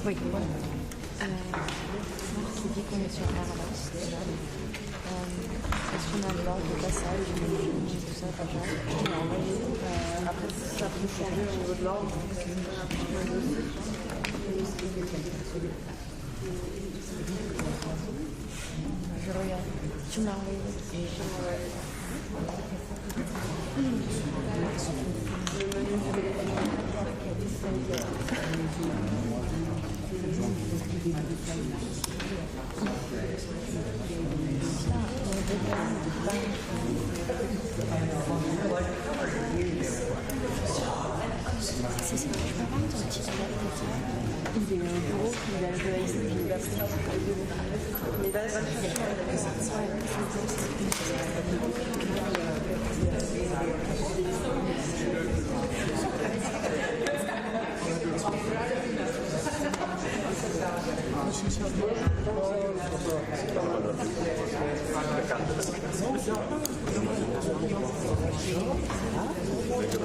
Oui. C'est dit qu'on est sur Airbus déjà. Est-ce qu'on a l'ordre de passage, tout ça, pas mal. Après, ça peut changer au niveau de l'ordre. Je regarde. Tu m'as envoyé. C'est ça, je peux avoir ton petit il est un bureau qui a joué avec l'université.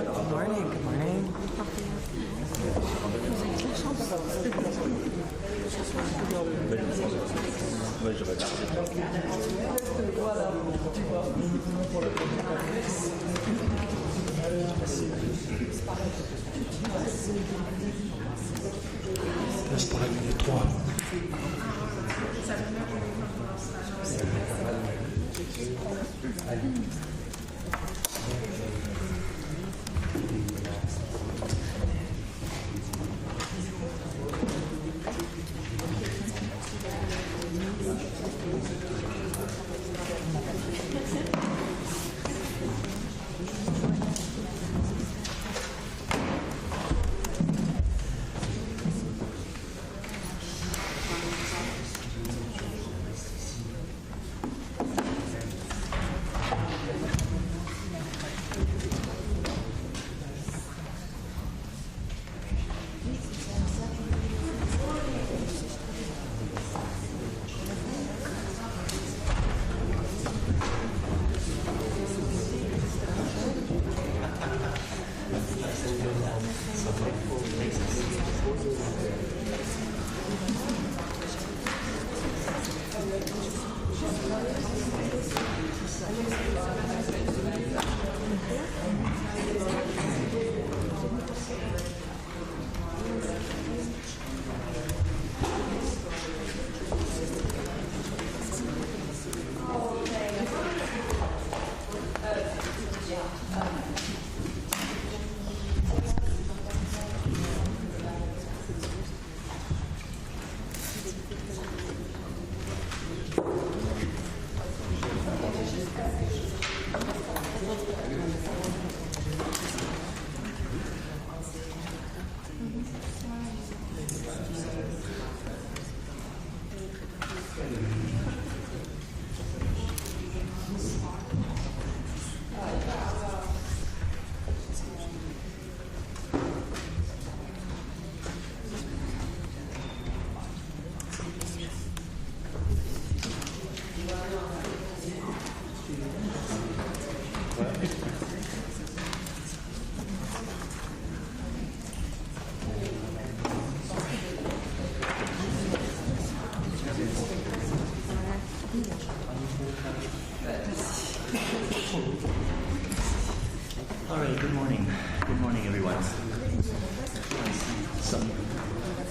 Good morning, good morning. Laisse pour la minute 3.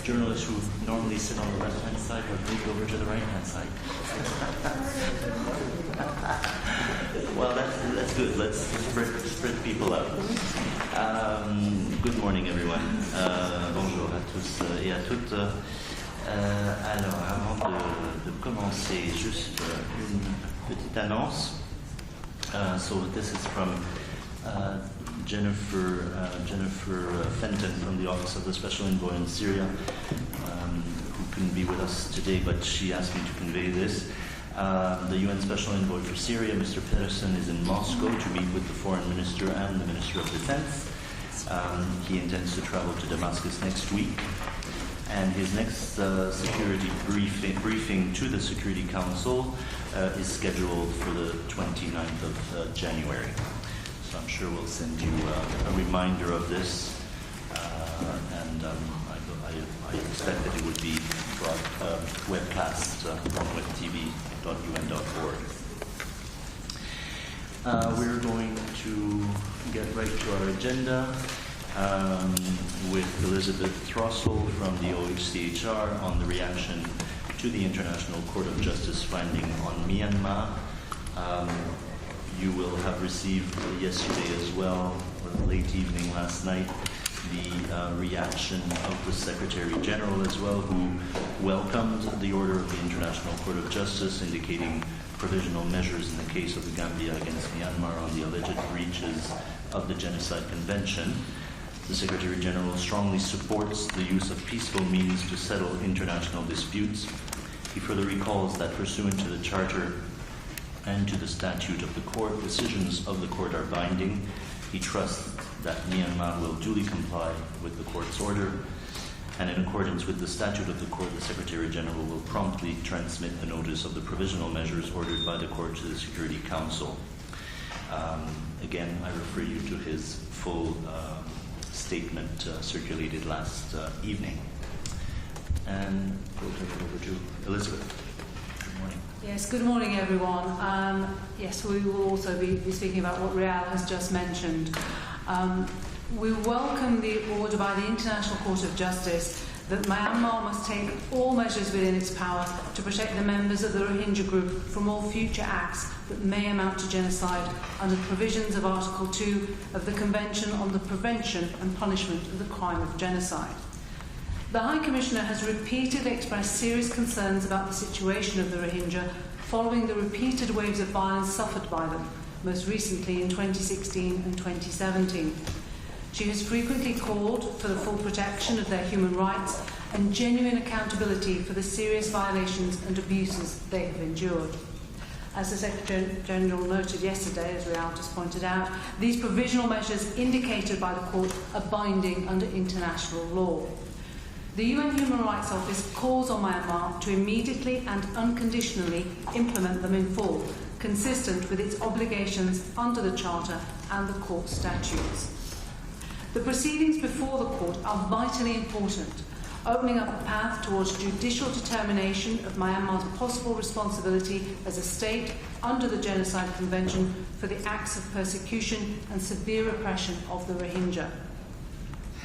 journalists who normally sit on the left-hand side have moved over to the right-hand side. Well, that's good. Let's spread people out. Good morning, everyone. Bonjour à tous et à toutes. Alors, avant de commencer, juste une petite annonce. So this is from Jennifer Fenton from the Office of the Special Envoy in Syria, who couldn't be with us today, but she asked me to convey this. The UN Special Envoy for Syria, Mr. Pedersen, is in Moscow to meet with the Foreign Minister and the Minister of Defense. He intends to travel to Damascus next week, and his next security briefing to the Security Council is scheduled for the 29th of January. So I'm sure we'll send you a reminder of this, and I expect that it would be webcast on webtv.un.org. We're going to get right to our agenda with Elizabeth Throssell from the OHCHR on the reaction to the International Court of Justice finding on Myanmar. You will have received yesterday as well, or late evening last night, the reaction of the Secretary General as well, who welcomed the order of the International Court of Justice indicating provisional measures in the case of the Gambia against Myanmar on the alleged breaches of the Genocide Convention. The Secretary General strongly supports the use of peaceful means to settle international disputes. He further recalls that pursuant to the Charter and to the statute of the court, decisions of the court are binding. He trusts that Myanmar will duly comply with the court's order, and in accordance with the statute of the court, the Secretary General will promptly transmit the notice of the provisional measures ordered by the court to the Security Council. Again, I refer you to his full statement circulated last evening. And we'll turn it over to Elizabeth. Good morning. Yes, good morning, everyone. Yes, we will also be speaking about what Real has just mentioned. We welcome the order by the International Court of Justice that Myanmar must take all measures within its power to protect the members of the Rohingya group from all future acts that may amount to genocide under the provisions of Article 2 of the Convention on the Prevention and Punishment of the Crime of Genocide. The High Commissioner has repeatedly expressed serious concerns about the situation of the Rohingya following the repeated waves of violence suffered by them, most recently in 2016 and 2017. She has frequently called for the full protection of their human rights and genuine accountability for the serious violations and abuses they have endured. As the Secretary General noted yesterday, as Real just pointed out, these provisional measures indicated by the court are binding under international law. The UN Human Rights Office calls on Myanmar to immediately and unconditionally implement them in full, consistent with its obligations under the Charter and the court statutes. The proceedings before the court are vitally important, opening up a path towards judicial determination of Myanmar's possible responsibility as a state under the Genocide Convention for the acts of persecution and severe oppression of the Rohingya.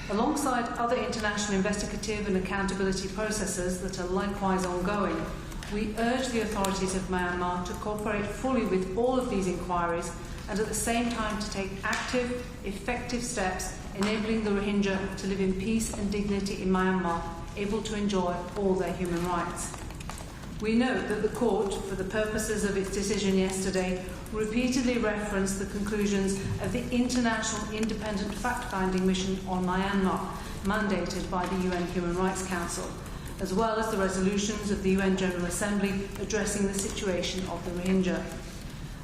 Alongside other international investigative and accountability processes that are likewise ongoing, we urge the authorities of Myanmar to cooperate fully with all of these inquiries and at the same time to take active, effective steps enabling the Rohingya to live in peace and dignity in Myanmar, able to enjoy all their human rights. We note that the court, for the purposes of its decision yesterday, repeatedly referenced the conclusions of the International Independent Fact-Finding Mission on Myanmar, mandated by the UN Human Rights Council, as well as the resolutions of the UN General Assembly addressing the situation of the Rohingya.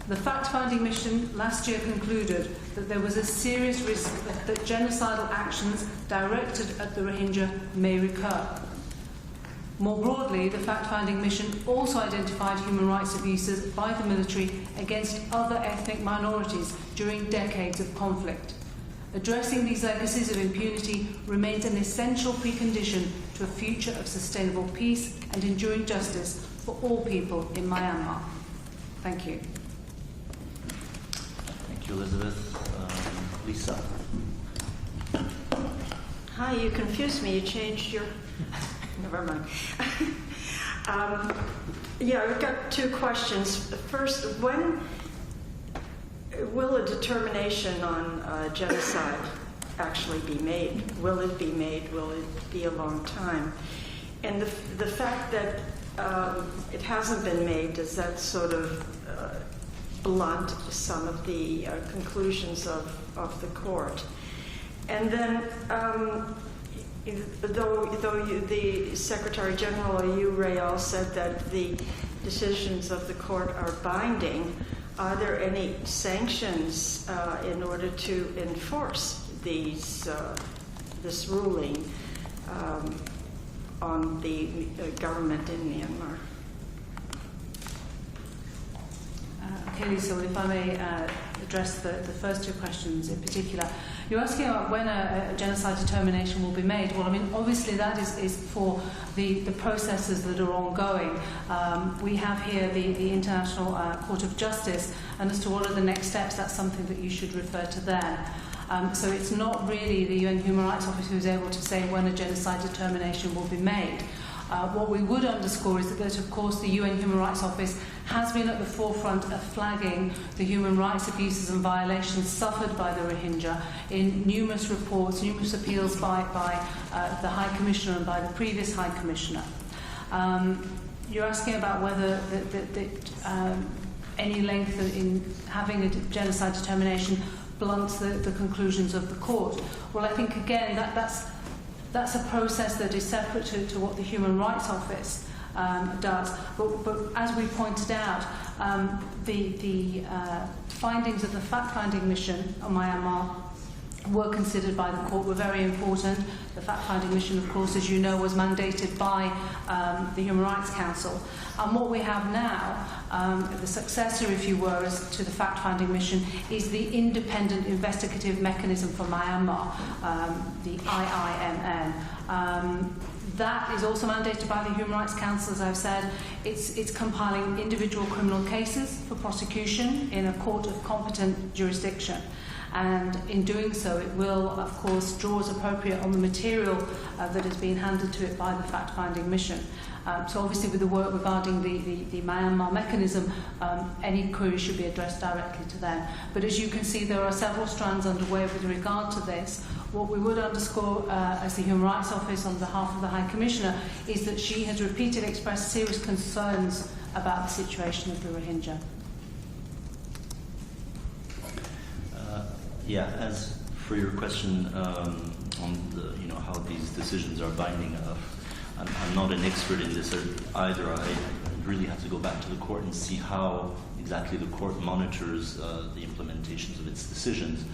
The fact-finding mission last year concluded that there was a serious risk that genocidal actions directed at the Rohingya may recur. More broadly, the fact-finding mission also identified human rights abuses by the military against other ethnic minorities during decades of conflict. Addressing these legacies of impunity remains an essential precondition to a future of sustainable peace and enduring justice for all people in Myanmar. Thank you. Thank you, Elizabeth. Lisa. Hi, you confused me. You changed your... Never mind. Yeah, I've got two questions. First, when will a determination on genocide actually be made? Will it be made? Will it be a long time? And the fact that it hasn't been made, does that sort of blunt some of the conclusions of the court? And then, the Secretary General, you, Rael, said that the decisions of the court are binding, are there any sanctions in order to enforce this ruling on the government in Myanmar? Okay, Lisa, if I may address the first two questions in particular. You're asking about when a genocide determination will be made. Well, I mean, obviously that is for the processes that are ongoing. We have here the International Court of Justice, and as to what are the next steps, that's something that you should refer to them. So it's not really the UN Human Rights Office who's able to say when a genocide determination will be made. What we would underscore is that, of course, the UN Human Rights Office has been at the forefront of flagging the human rights abuses and violations suffered by the Rohingya in numerous reports, numerous appeals by the High Commissioner and by the previous High Commissioner. You're asking about whether any length in having a genocide determination blunts the conclusions of the court. Well, I think, again, that's a process that is separate to what the Human Rights Office does. But as we pointed out, the findings of the fact-finding mission on Myanmar were considered by the court, were very important. The fact-finding mission, of course, as you know, was mandated by the Human Rights Council. And what we have now, the successor, if you were, to the fact-finding mission, is the Independent Investigative Mechanism for Myanmar, the IIMN. That is also mandated by the Human Rights Council, as I've said. It's compiling individual criminal cases for prosecution in a court of competent jurisdiction. And in doing so, it will, of course, draw as appropriate on the material that has been handed to it by the fact-finding mission. So obviously with the work regarding the Myanmar mechanism, any queries should be addressed directly to them. But as you can see, there are several strands underway with regard to this. What we would underscore as the Human Rights Office on behalf of the High Commissioner is that she has repeatedly expressed serious concerns about the situation of the Rohingya. Yeah, as for your question on how these decisions are binding, I'm not an expert in this either. I really have to go back to the court and see how exactly the court monitors the implementations of its decisions.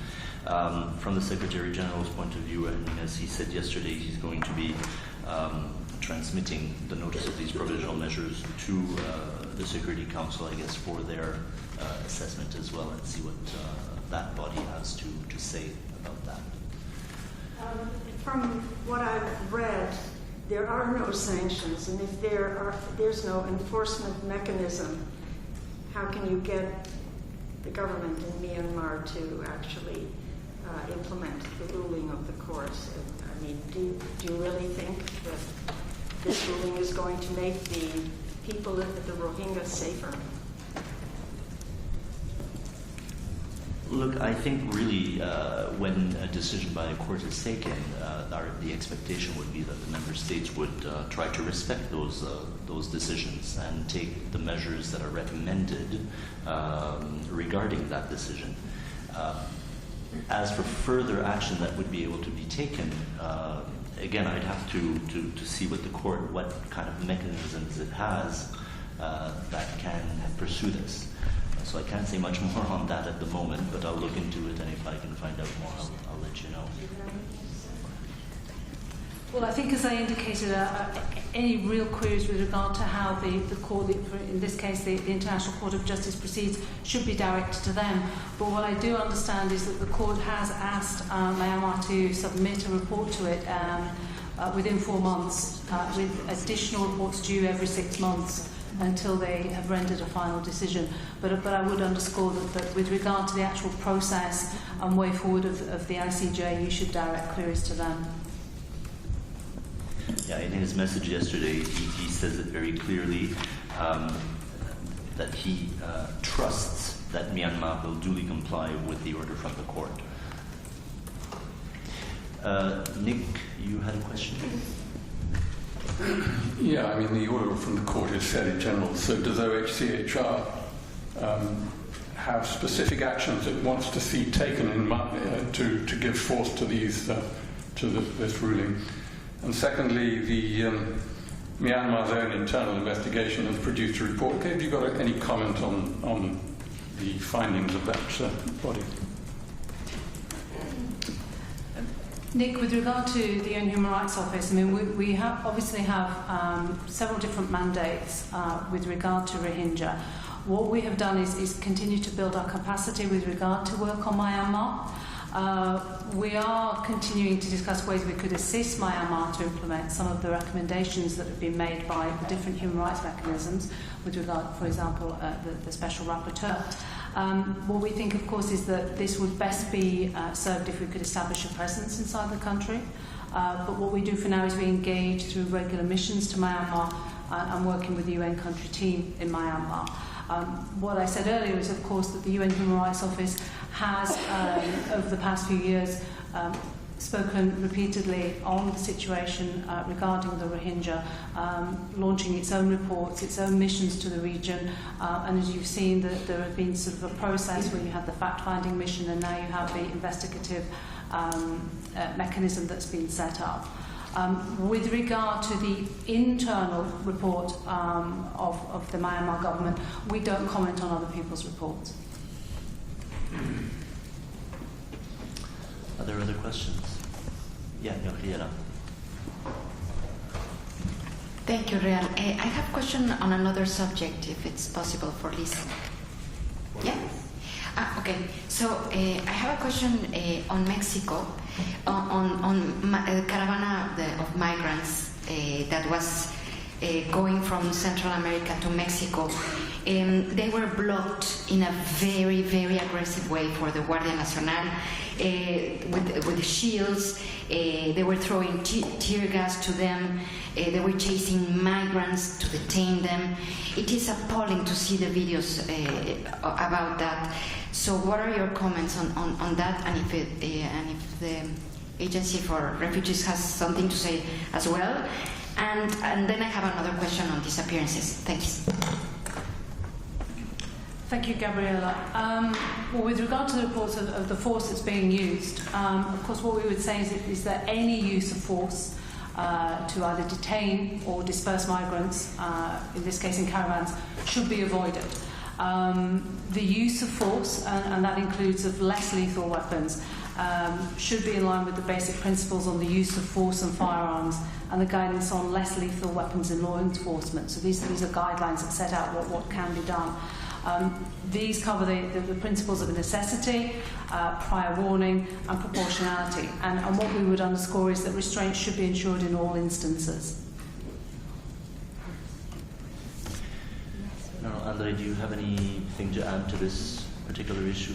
From the Secretary General's point of view, and as he said yesterday, he's going to be transmitting the notice of these provisional measures to the Security Council, I guess, for their assessment as well, and see what that body has to say about that. From what I've read, there are no sanctions, and if there's no enforcement mechanism, how can you get the government in Myanmar to actually implement the ruling of the courts? I mean, do you really think that this ruling is going to make the people of the Rohingya safer? Look, I think really when a decision by a court is taken, the expectation would be that the member states would try to respect those decisions and take the measures that are recommended regarding that decision. As for further action that would be able to be taken, again, I'd have to see what the court, what kind of mechanisms it has that can pursue this. So I can't say much more on that at the moment, but I'll look into it, and if I can find out more, I'll let you know. Well, I think as I indicated, any real queries with regard to how the court, in this case the International Court of Justice proceeds, should be directed to them. But what I do understand is that the court has asked Myanmar to submit a report to it within 4 months, with additional reports due every 6 months until they have rendered a final decision. But I would underscore that with regard to the actual process and way forward of the ICJ, you should direct queries to them. in his message yesterday, he says it very clearly that he trusts that Myanmar will duly comply with the order from the court. Nick, you had a question? Yeah, I mean, the order from the court is fairly general. So does OHCHR have specific actions it wants to see taken to give force to these this ruling? And secondly, the Myanmar's own internal investigation has produced a report. Have you got any comment on the findings of that body? Nick, with regard to the UN Human Rights Office, I mean, we obviously have several different mandates with regard to Rohingya. What we have done is continue to build our capacity with regard to work on Myanmar. We are continuing to discuss ways we could assist Myanmar to implement some of the recommendations that have been made by the different human rights mechanisms with regard, for example, the Special Rapporteur. What we think, of course, is that this would best be served if we could establish a presence inside the country. But what we do for now is we engage through regular missions to Myanmar and working with the UN country team in Myanmar. What I said earlier is, of course, that the UN Human Rights Office has, over the past few years, spoken repeatedly on the situation regarding the Rohingya, launching its own reports, its own missions to the region, and as you've seen, there have been sort of a process where you had the fact-finding mission and now you have the investigative mechanism that's been set up. With regard to the internal report of the Myanmar government, we don't comment on other people's reports. Are there other questions? Yeah, Gabriela. Thank you, Real. I have a question on another subject, if it's possible for Liz. Yeah? Okay. So I have a question on Mexico, on caravana of migrants that was going from Central America to Mexico. They were blocked in a very, very aggressive way for the Guardia Nacional with shields. They were throwing tear gas to them. They were chasing migrants to detain them. It is appalling to see the videos about that. So what are your comments on that, and if the Agency for Refugees has something to say as well? And then I have another question on disappearances. Thanks. Thank you, Gabriela. Well, with regard to the reports of the force that's being used, of course what we would say is that any use of force to either detain or disperse migrants, in this case in caravans, should be avoided. The use of force, and that includes of less lethal weapons, should be in line with the basic principles on the use of force and firearms and the guidance on less lethal weapons in law enforcement. So these are guidelines that set out what can be done. These cover the principles of necessity, prior warning and proportionality. And what we would underscore is that restraint should be ensured in all instances. Now, Andre, do you have anything to add to this particular issue?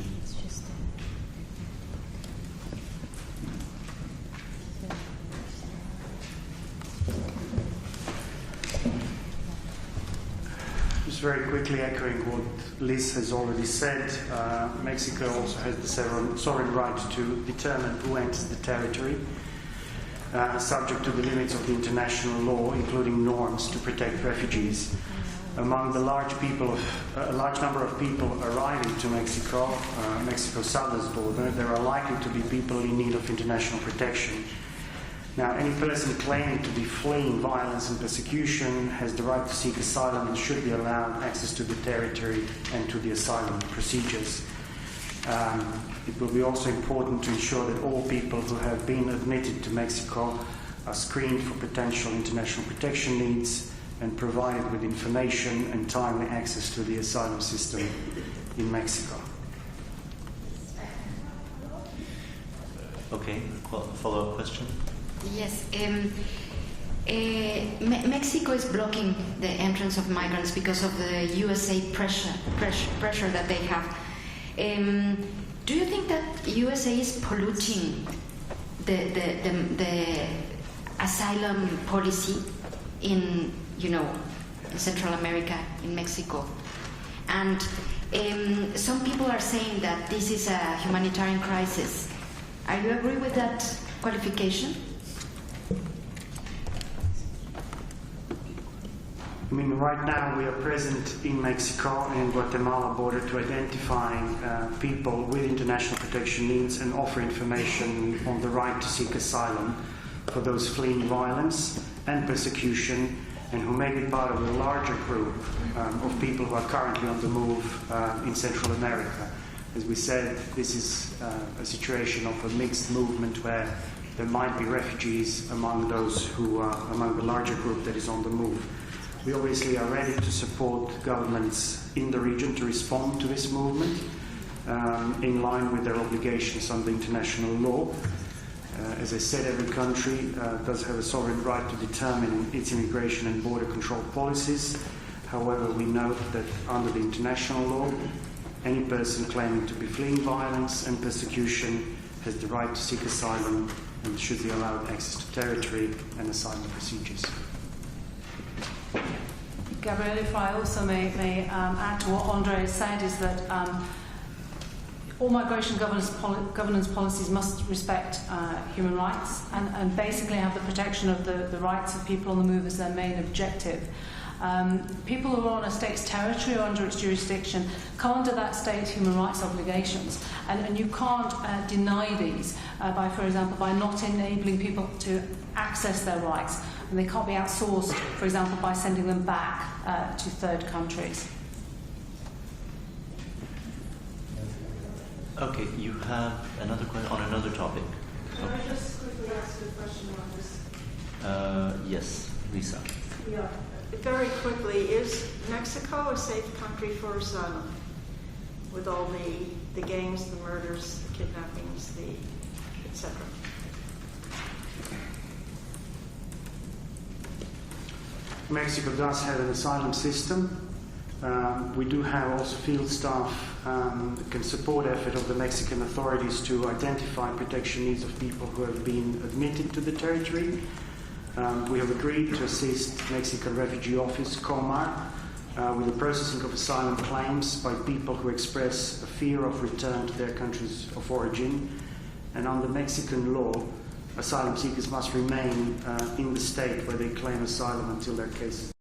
Just very quickly echoing what Liz has already said, Mexico also has the sovereign right to determine who enters the territory, subject to the limits of the international law, including norms to protect refugees. Among the large number of people arriving to Mexico, Mexico's southern border, there are likely to be people in need of international protection. Now, any person claiming to be fleeing violence and persecution has the right to seek asylum and should be allowed access to the territory and to the asylum procedures. It will be also important to ensure that all people who have been admitted to Mexico are screened for potential international protection needs and provided with information and timely access to the asylum system in Mexico. Okay, follow-up question? Yes. Mexico is blocking the entrance of migrants because of the USA pressure that they have. Do you think that USA is polluting the asylum policy in, Central America, in Mexico. And some people are saying that this is a humanitarian crisis. Are you agree with that qualification? I mean, right now we are present in Mexico and Guatemala border to identify people with international protection needs and offer information on the right to seek asylum for those fleeing violence and persecution and who may be part of a larger group of people who are currently on the move in Central America. As we said, this is a situation of a mixed movement where there might be refugees among those who are among the larger group that is on the move. We obviously are ready to support governments in the region to respond to this movement in line with their obligations under international law. As I said, every country does have a sovereign right to determine its immigration and border control policies. However, we note that under the international law, any person claiming to be fleeing violence and persecution has the right to seek asylum and should be allowed access to territory and asylum procedures. Gabrielle, if I also may add to what Andre has said, is that all migration governance policies must respect human rights and basically have the protection of the rights of people on the move as their main objective. People who are on a state's territory or under its jurisdiction come under that state's human rights obligations, and you can't deny these by, for example, by not enabling people to access their rights, and they can't be outsourced, for example, by sending them back to third countries. Okay, you have another question on another topic. Can I just quickly ask a question on this? Yes, Lisa. Yeah. Very quickly, is Mexico a safe country for asylum? With all the gangs, the murders, the kidnappings, etc. Mexico does have an asylum system. We do have also field staff that can support effort of the Mexican authorities to identify protection needs of people who have been admitted to the territory. We have agreed to assist Mexican Refugee Office, COMAR, with the processing of asylum claims by people who express a fear of return to their countries of origin. And under Mexican law, asylum seekers must remain in the state where they claim asylum until their case is.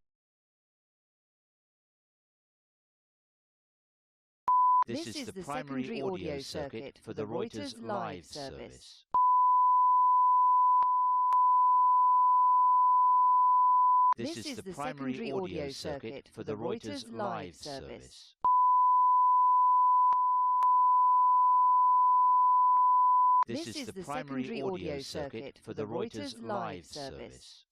This is the primary audio circuit for the Reuters live service. This is the primary audio circuit for the Reuters live service. This is the primary audio circuit for the Reuters live service.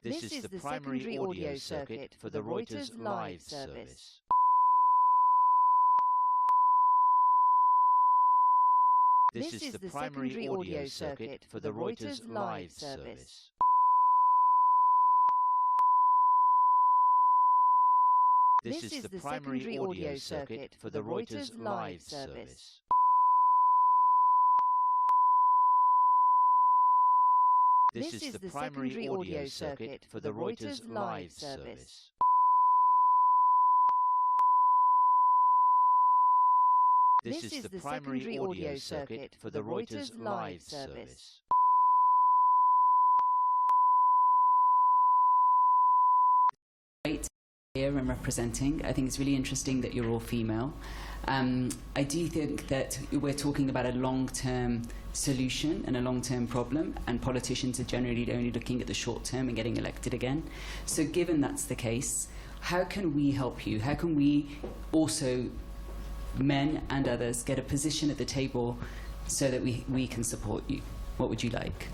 This is the primary audio circuit for the Reuters live service. This is the primary audio circuit for the Reuters live service. This is the primary audio circuit for the Reuters live service. This is the primary audio circuit for the Reuters live service. This is the primary audio circuit for the Reuters live service. Here and representing. I think it's really interesting that you're all female. I do think that we're talking about a long-term solution and a long-term problem, and politicians are generally only looking at the short term and getting elected again. So given that's the case, how can we help you? How can we also, men and others, get a position at the table so that we can support you? What would you like?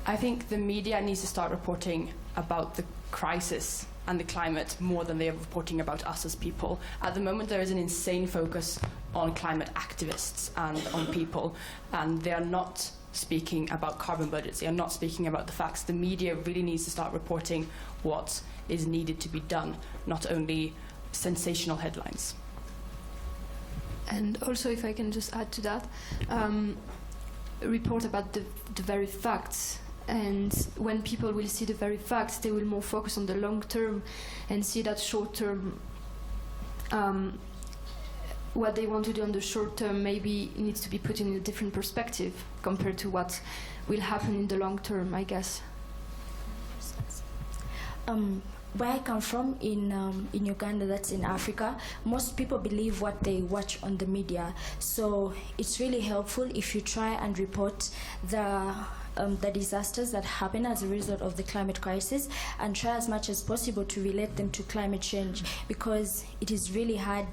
I think the media needs to start reporting about the crisis and the climate more than they are reporting about us as people. At the moment, there is an insane focus on climate activists and on people, and they are not speaking about carbon budgets. They are not speaking about the facts. The media really needs to start reporting what is needed to be done, not only sensational headlines. And also, if I can just add to that, report about the very facts. And when people will see the very facts, they will more focus on the long term and see that short term, what they want to do on the short term maybe needs to be put in a different perspective compared to what will happen in the long term, I guess. Where I come from, in Uganda, that's in Africa, most people believe what they watch on the media. So it's really helpful if you try and report the disasters that happen as a result of the climate crisis, and try as much as possible to relate them to climate change, because it is really hard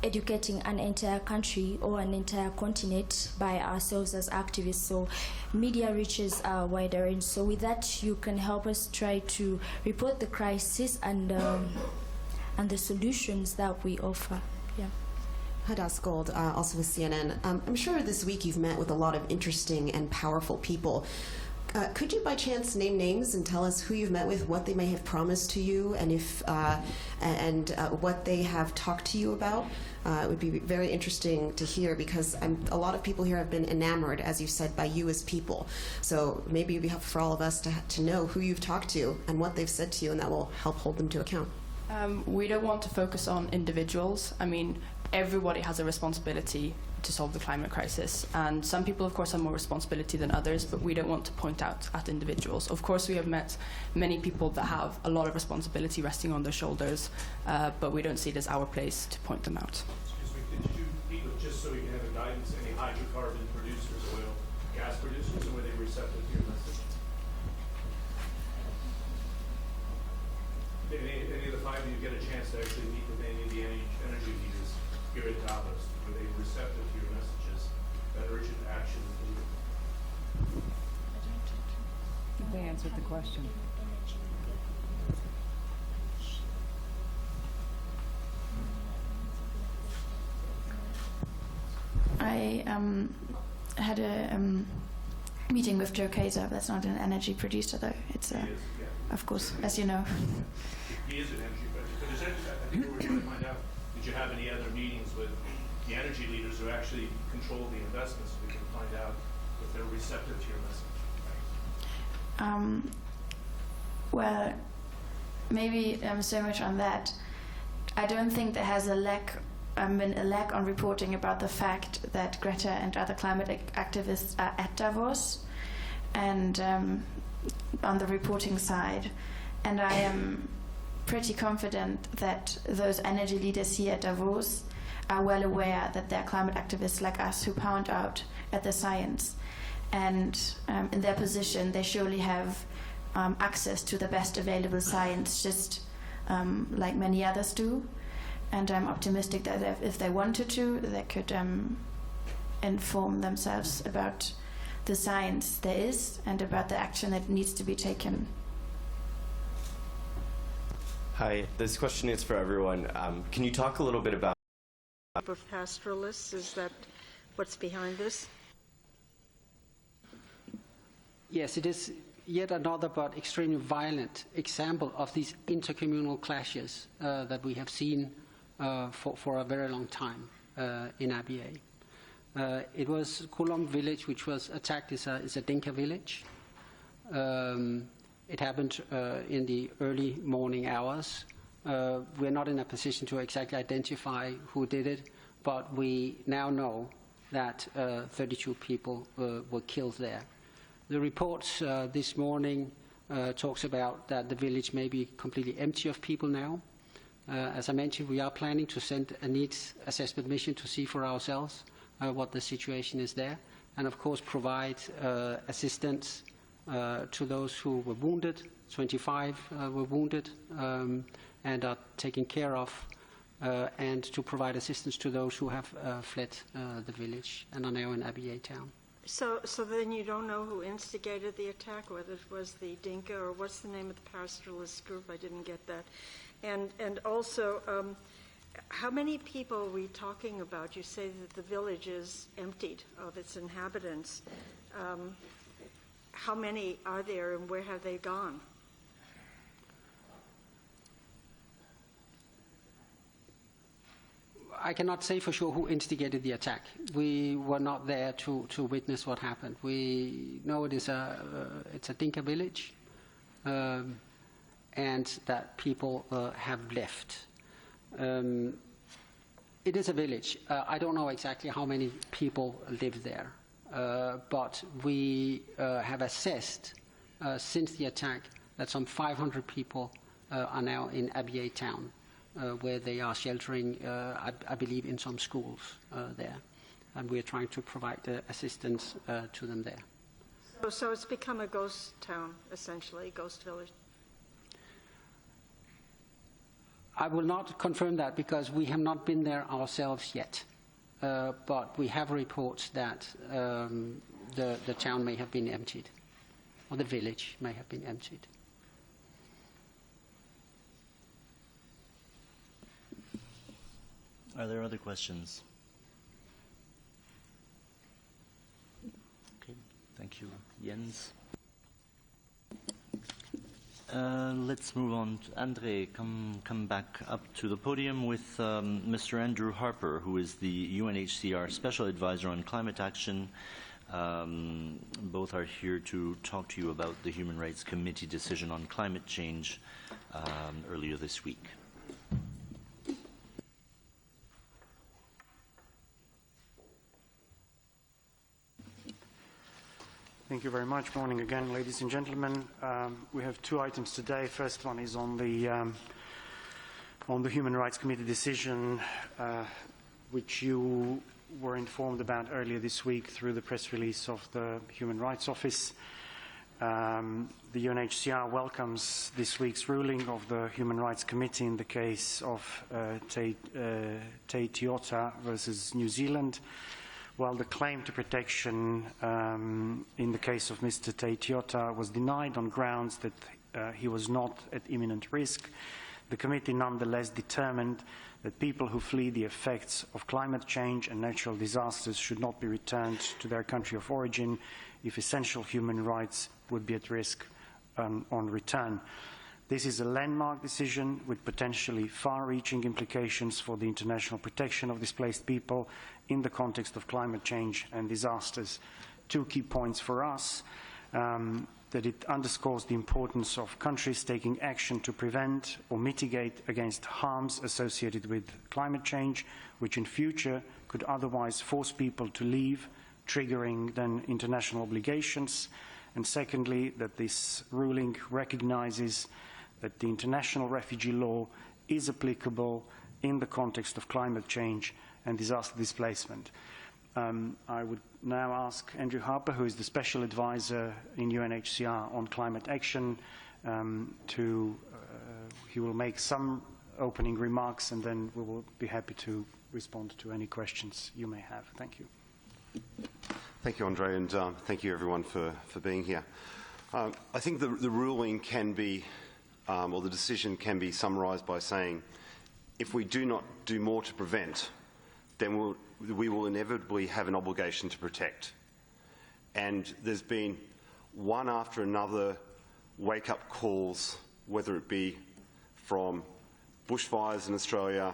educating an entire country or an entire continent by ourselves as activists. So media reaches are wider, and so with that you can help us try to report the crisis and the solutions that we offer. Yeah. Hadas Gold, also with CNN. I'm sure this week you've met with a lot of interesting and powerful people. Could you by chance name names and tell us who you've met with, what they may have promised to you, and if what they have talked to you about? It would be very interesting to hear, because a lot of people here have been enamored, as you said, by you as people. So maybe it would be helpful for all of us to know who you've talked to and what they've said to you, and that will help hold them to account. We don't want to focus on individuals. I mean, everybody has a responsibility to solve the climate crisis, and some people of course have more responsibility than others, but we don't want to point out at individuals. Of course we have met many people that have a lot of responsibility resting on their shoulders, but we don't see it as our place to point them out. Excuse me, did you meet with, just so we can have a guidance, any hydrocarbon producers, oil, gas producers, or were they receptive to your message? Did any of the five of you get a chance to actually meet with any of the energy leaders here at Davos? Were they receptive to your messages that urgent action is needed? I think they answered the question. I had a meeting with Joe Kaiser. That's not an energy producer, though. It's of course, as you know. He is an energy producer. But is there, I think we're trying to find out, did you have any other meetings with the energy leaders who actually control the investments, so we can find out if they're receptive to your message? Well, maybe so much on that. I don't think there has been a lack on reporting about the fact that Greta and other climate activists are at Davos, and on the reporting side. And I am pretty confident that those energy leaders here at Davos are well aware that there are climate activists like us who pound out at the science. And in their position, they surely have access to the best available science, just like many others do. And I'm optimistic that if they wanted to, they could inform themselves about the science there is and about the action that needs to be taken. Hi, this question is for everyone. Can you talk a little bit about of pastoralists? Is that what's behind this? Yes, it is yet another but extremely violent example of these intercommunal clashes that we have seen for a very long time in Abyei. It was Kulom village which was attacked. Is a Dinka village. It happened in the early morning hours. We're not in a position to exactly identify who did it, but we now know that 32 people were killed there. The reports this morning talks about that the village may be completely empty of people now. As I mentioned, we are planning to send a needs assessment mission to see for ourselves what the situation is there, and of course provide assistance to those who were wounded. 25 were wounded and are taken care of, and to provide assistance to those who have fled the village and are now in Abyei town. So then you don't know who instigated the attack, whether it was the Dinka or what's the name of the pastoralist group? I didn't get that. And also, how many people are we talking about? You say that the village is emptied of its inhabitants. How many are there and where have they gone? I cannot say for sure who instigated the attack. We were not there to witness what happened. We know it's a Dinka village, and that people have left. It is a village. I don't know exactly how many people live there, but we have assessed since the attack that some 500 people are now in Abyei town, where they are sheltering, I believe, in some schools there. And we're trying to provide assistance to them there. So it's become a ghost town, essentially, ghost village. I will not confirm that because we have not been there ourselves yet. But we have reports that the town may have been emptied, or the village may have been emptied. Are there other questions? Okay, thank you. Jens? Let's move on. Andre, come back up to the podium with Mr. Andrew Harper, who is the UNHCR Special Advisor on Climate Action. Both are here to talk to you about the Human Rights Committee decision on climate change earlier this week. Thank you very much. Morning again, ladies and gentlemen. We have two items today. First one is on the Human Rights Committee decision, which you were informed about earlier this week through the press release of the Human Rights Office. The UNHCR welcomes this week's ruling of the Human Rights Committee in the case of Te Tiota versus New Zealand. While the claim to protection in the case of Mr. Te Tiota was denied on grounds that he was not at imminent risk, the committee nonetheless determined that people who flee the effects of climate change and natural disasters should not be returned to their country of origin if essential human rights would be at risk on return. This is a landmark decision with potentially far-reaching implications for the international protection of displaced people in the context of climate change and disasters. Two key points for us, that it underscores the importance of countries taking action to prevent or mitigate against harms associated with climate change, which in future could otherwise force people to leave, triggering then international obligations. And secondly, that this ruling recognizes that the international refugee law is applicable in the context of climate change and disaster displacement. I would now ask Andrew Harper, who is the Special Advisor in UNHCR on climate action, he will make some opening remarks and then we will be happy to respond to any questions you may have. Thank you. Thank you, Andre, and thank you everyone for being here. I think the ruling can be or the decision can be summarised by saying, if we do not do more to prevent, then we will inevitably have an obligation to protect. And there's been one after another wake-up calls, whether it be from bushfires in Australia,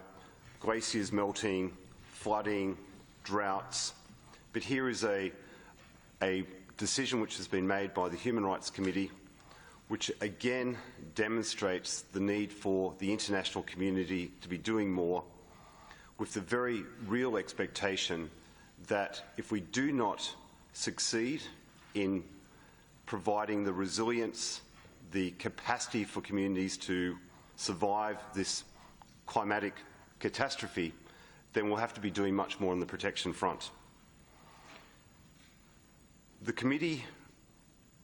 glaciers melting, flooding, droughts. But here is a decision which has been made by the Human Rights Committee, which again demonstrates the need for the international community to be doing more, with the very real expectation that if we do not succeed in providing the resilience, the capacity for communities to survive this climatic catastrophe, then we'll have to be doing much more on the protection front. The committee,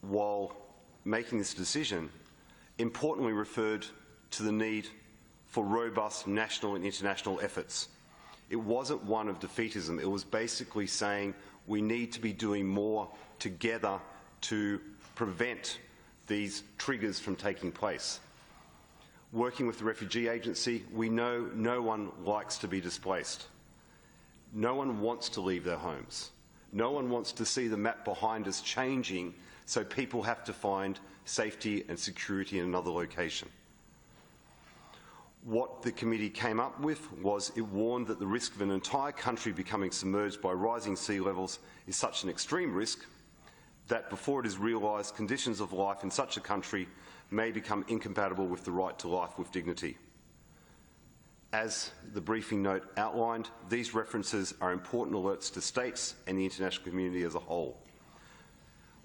while making this decision, importantly referred to the need for robust national and international efforts. It wasn't one of defeatism. It was basically saying we need to be doing more together to prevent these triggers from taking place. Working with the Refugee Agency, we know no one likes to be displaced. No one wants to leave their homes. No one wants to see the map behind us changing so people have to find safety and security in another location. What the committee came up with was it warned that the risk of an entire country becoming submerged by rising sea levels is such an extreme risk that before it is realised, conditions of life in such a country may become incompatible with the right to life with dignity. As the briefing note outlined, these references are important alerts to states and the international community as a whole.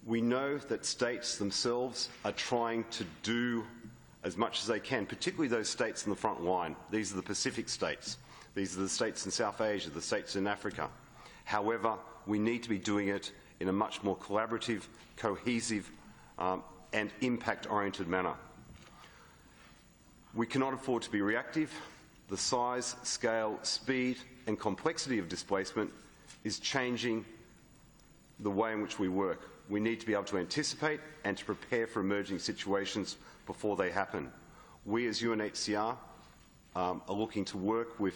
We know that states themselves are trying to do as much as they can, particularly those states in the front line. These are the Pacific states. These are the states in South Asia, the states in Africa. However, we need to be doing it in a much more collaborative, cohesive, and impact-oriented manner. We cannot afford to be reactive. The size, scale, speed, and complexity of displacement is changing the way in which we work. We need to be able to anticipate and to prepare for emerging situations before they happen. We as UNHCR are looking to work with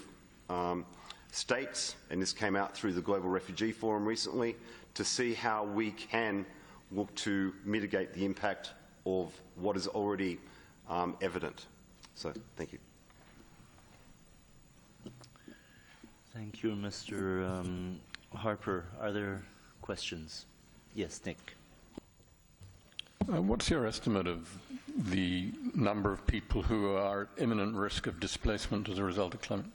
states, and this came out through the Global Refugee Forum recently, to see how we can look to mitigate the impact of what is already evident. So, thank you. Thank you, Mr. Harper. Are there questions? Yes, Nick. What's your estimate of the number of people who are at imminent risk of displacement as a result of climate?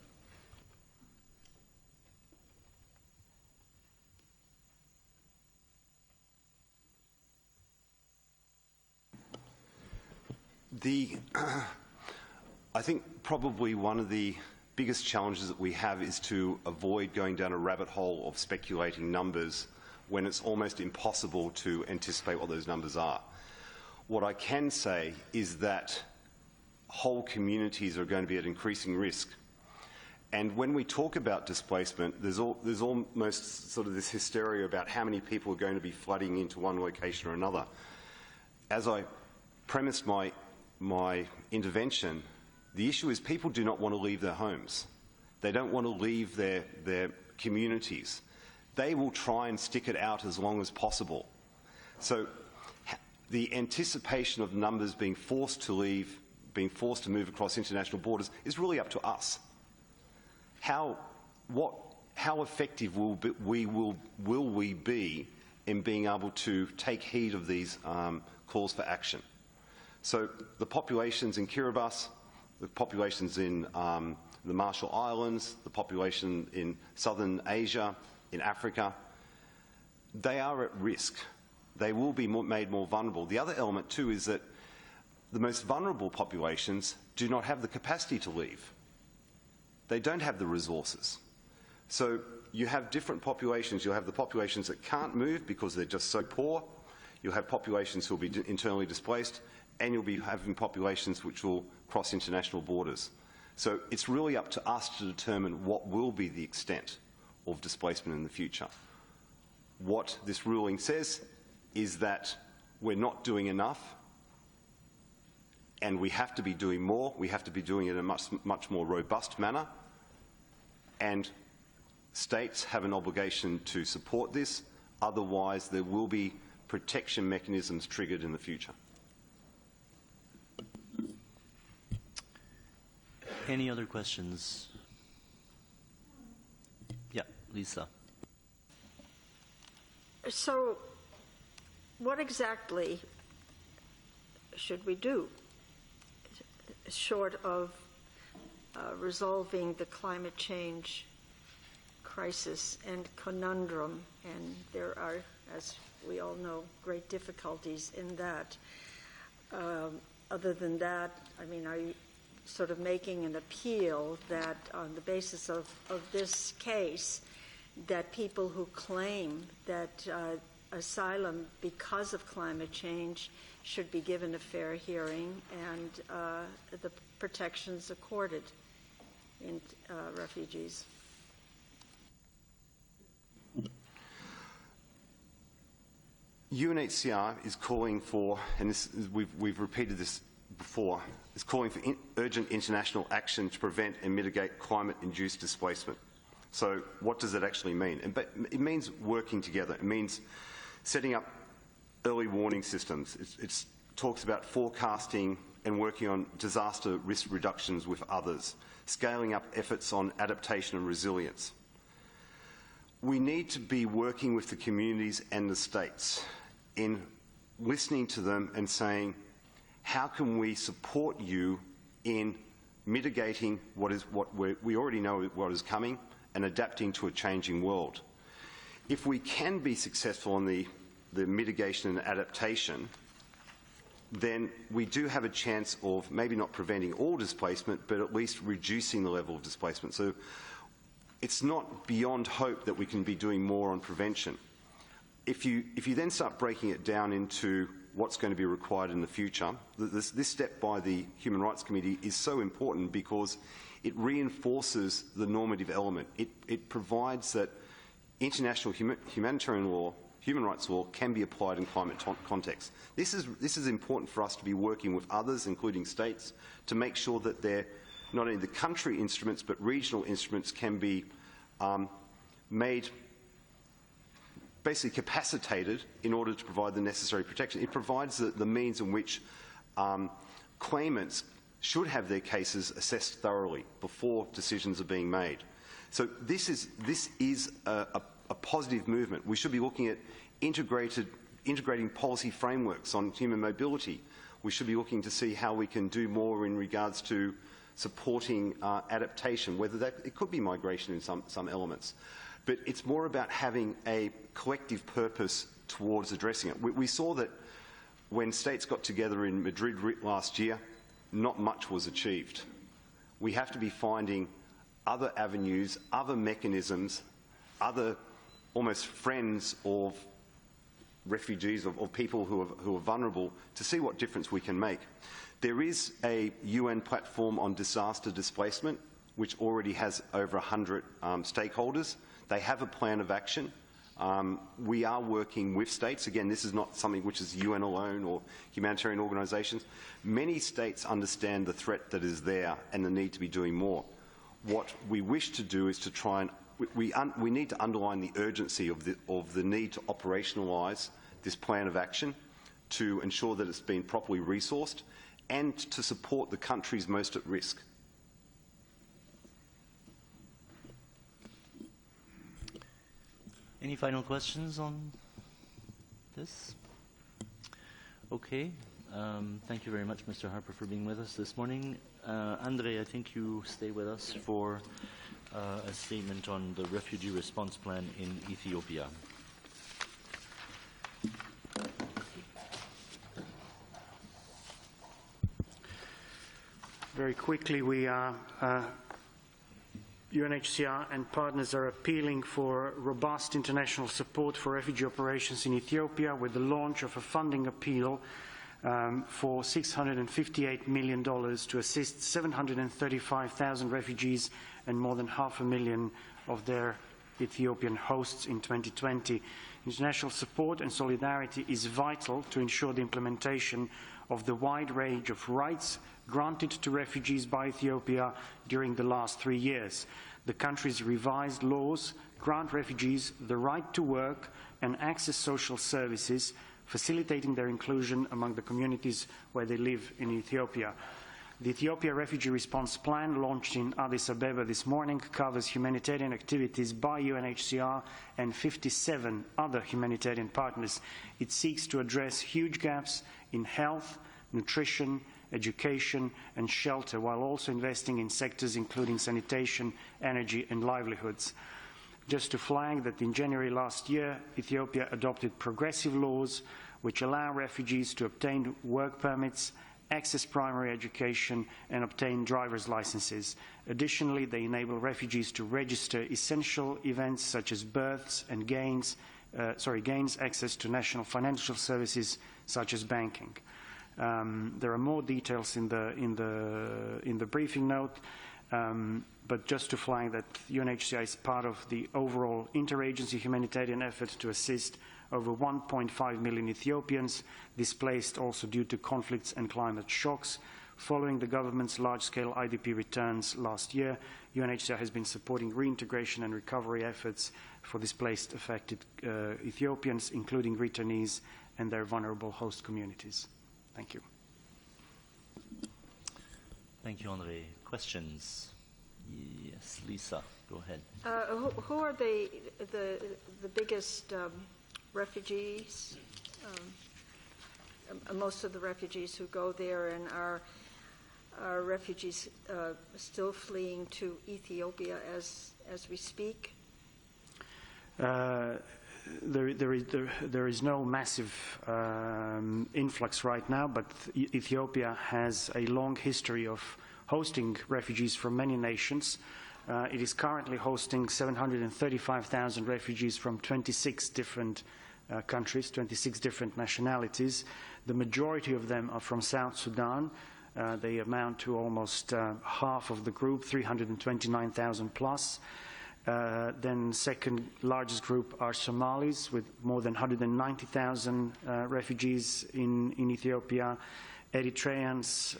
I think probably one of the biggest challenges that we have is to avoid going down a rabbit hole of speculating numbers when it's almost impossible to anticipate what those numbers are. What I can say is that whole communities are going to be at increasing risk. And when we talk about displacement, there's almost sort of this hysteria about how many people are going to be flooding into one location or another. As I premised my intervention, the issue is people do not want to leave their homes. They don't want to leave their communities. They will try and stick it out as long as possible. So the anticipation of numbers being forced to leave, being forced to move across international borders is really up to us. How effective will we be in being able to take heed of these calls for action? So the populations in Kiribati, the populations in the Marshall Islands, the population in southern Asia, in Africa, they are at risk. They will be made more vulnerable. The other element too is that the most vulnerable populations do not have the capacity to leave. They don't have the resources. So you have different populations. You'll have the populations that can't move because they're just so poor. You'll have populations who will be internally displaced, and you'll be having populations which will cross international borders. So it's really up to us to determine what will be the extent of displacement in the future. What this ruling says is that we're not doing enough, and we have to be doing more. We have to be doing it in a much more robust manner, and states have an obligation to support this. Otherwise, there will be protection mechanisms triggered in the future. Any other questions? Yeah, Lisa. So, what exactly should we do short of resolving the climate change crisis and conundrum? And there are, as we all know, great difficulties in that. Other than that, I mean, are you sort of making an appeal that on the basis of this case, that people who claim that asylum because of climate change should be given a fair hearing and the protections accorded in refugees? UNHCR is calling for, and we've repeated this before, is calling for urgent international action to prevent and mitigate climate-induced displacement. So what does that actually mean? It means working together. It means setting up early warning systems. It talks about forecasting and working on disaster risk reductions with others, scaling up efforts on adaptation and resilience. We need to be working with the communities and the states in listening to them and saying, how can we support you in mitigating what we already know what is coming and adapting to a changing world? If we can be successful in the mitigation and adaptation, then we do have a chance of maybe not preventing all displacement, but at least reducing the level of displacement. So it's not beyond hope that we can be doing more on prevention. If you then start breaking it down into what's going to be required in the future, this step by the Human Rights Committee is so important because it reinforces the normative element. It provides that international humanitarian law, human rights law, can be applied in climate context. This is important for us to be working with others, including states, to make sure that not only the country instruments but regional instruments can be made basically capacitated in order to provide the necessary protection. It provides the means in which claimants should have their cases assessed thoroughly before decisions are being made. So this is a positive movement. We should be looking at integrating policy frameworks on human mobility. We should be looking to see how we can do more in regards to supporting adaptation, whether it could be migration in some elements. But it's more about having a collective purpose towards addressing it. We saw that when states got together in Madrid last year, not much was achieved. We have to be finding other avenues, other mechanisms, other almost friends of refugees, of people who are vulnerable, to see what difference we can make. There is a UN platform on disaster displacement, which already has over 100 stakeholders. They have a plan of action. We are working with states. Again, this is not something which is UN alone or humanitarian organisations. Many states understand the threat that is there and the need to be doing more. What we wish to do is to try and we need to underline the urgency of the need to operationalise this plan of action, to ensure that it's been properly resourced and to support the countries most at risk. Any final questions on this? Okay. Thank you very much, Mr. Harper, for being with us this morning. Andre, I think you stay with us for a statement on the refugee response plan in Ethiopia. Very quickly, we are UNHCR and partners are appealing for robust international support for refugee operations in Ethiopia with the launch of a funding appeal for $658 million to assist 735,000 refugees and more than 500,000 of their Ethiopian hosts in 2020. International support and solidarity is vital to ensure the implementation of the wide range of rights granted to refugees by Ethiopia during the last 3 years. The country's revised laws grant refugees the right to work and access social services, facilitating their inclusion among the communities where they live in Ethiopia. The Ethiopia Refugee Response Plan, launched in Addis Ababa this morning, covers humanitarian activities by UNHCR and 57 other humanitarian partners. It seeks to address huge gaps in health, nutrition, education and shelter, while also investing in sectors including sanitation, energy and livelihoods. Just to flag that in January last year, Ethiopia adopted progressive laws which allow refugees to obtain work permits, access primary education and obtain driver's licenses. Additionally, they enable refugees to register essential events such as births and gains access to national financial services such as banking. There are more details in the briefing note, but just to flag that UNHCR is part of the overall interagency humanitarian effort to assist over 1.5 million Ethiopians displaced also due to conflicts and climate shocks. Following the government's large-scale IDP returns last year, UNHCR has been supporting reintegration and recovery efforts for displaced affected Ethiopians, including returnees and their vulnerable host communities. Thank you. Thank you, Andre. Questions? Yes, Lisa, go ahead. Who are the biggest refugees? Most of the refugees who go there, and are refugees still fleeing to Ethiopia as we speak? There is no massive influx right now, but Ethiopia has a long history of hosting refugees from many nations. It is currently hosting 735,000 refugees from 26 different countries, 26 different nationalities. The majority of them are from South Sudan. They amount to almost half of the group, 329,000 plus. Then second largest group are Somalis, with more than 190,000 refugees in Ethiopia. Eritreans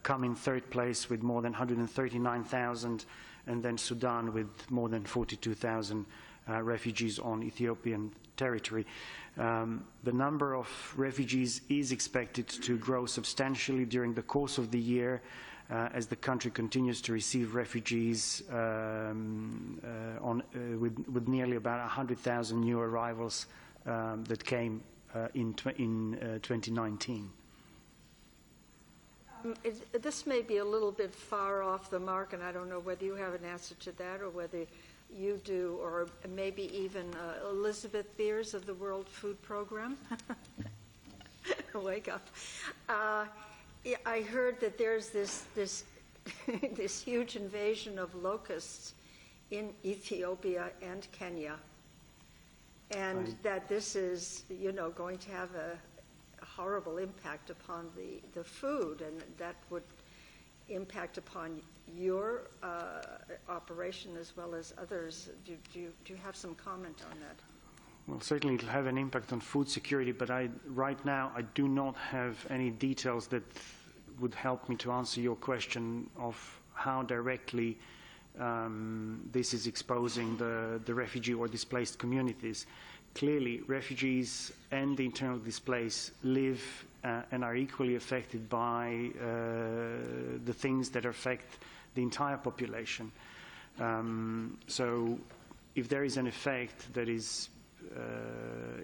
come in third place with more than 139,000, and then Sudan with more than 42,000 refugees on Ethiopian territory. The number of refugees is expected to grow substantially during the course of the year as the country continues to receive refugees with nearly about 100,000 new arrivals that came in 2019. This may be a little bit far off the mark, and I don't know whether you have an answer to that or whether you do, or maybe even Elizabeth Beers of the World Food Program. Wake up. I heard that there's this huge invasion of locusts in Ethiopia and Kenya, and that this is, going to have a horrible impact upon the food, and that would impact upon your operation as well as others. Do you have some comment on that? Well, certainly it will have an impact on food security, but right now I do not have any details that would help me to answer your question of how directly this is exposing the refugee or displaced communities. Clearly, refugees and the internally displaced live and are equally affected by the things that affect the entire population. So if there is an effect that is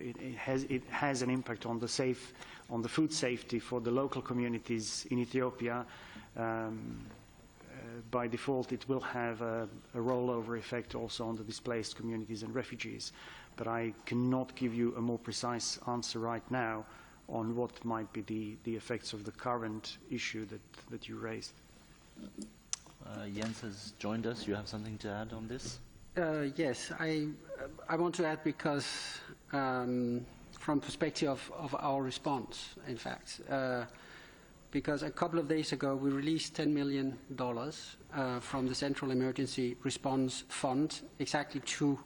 it has an impact on the food safety for the local communities in Ethiopia. By default, it will have a rollover effect also on the displaced communities and refugees. But I cannot give you a more precise answer right now on what might be the effects of the current issue that you raised. Jens has joined us. You have something to add on this? Yes, I want to add because from perspective of our response, in fact, because a couple of days ago we released $10 million from the Central Emergency Response Fund exactly to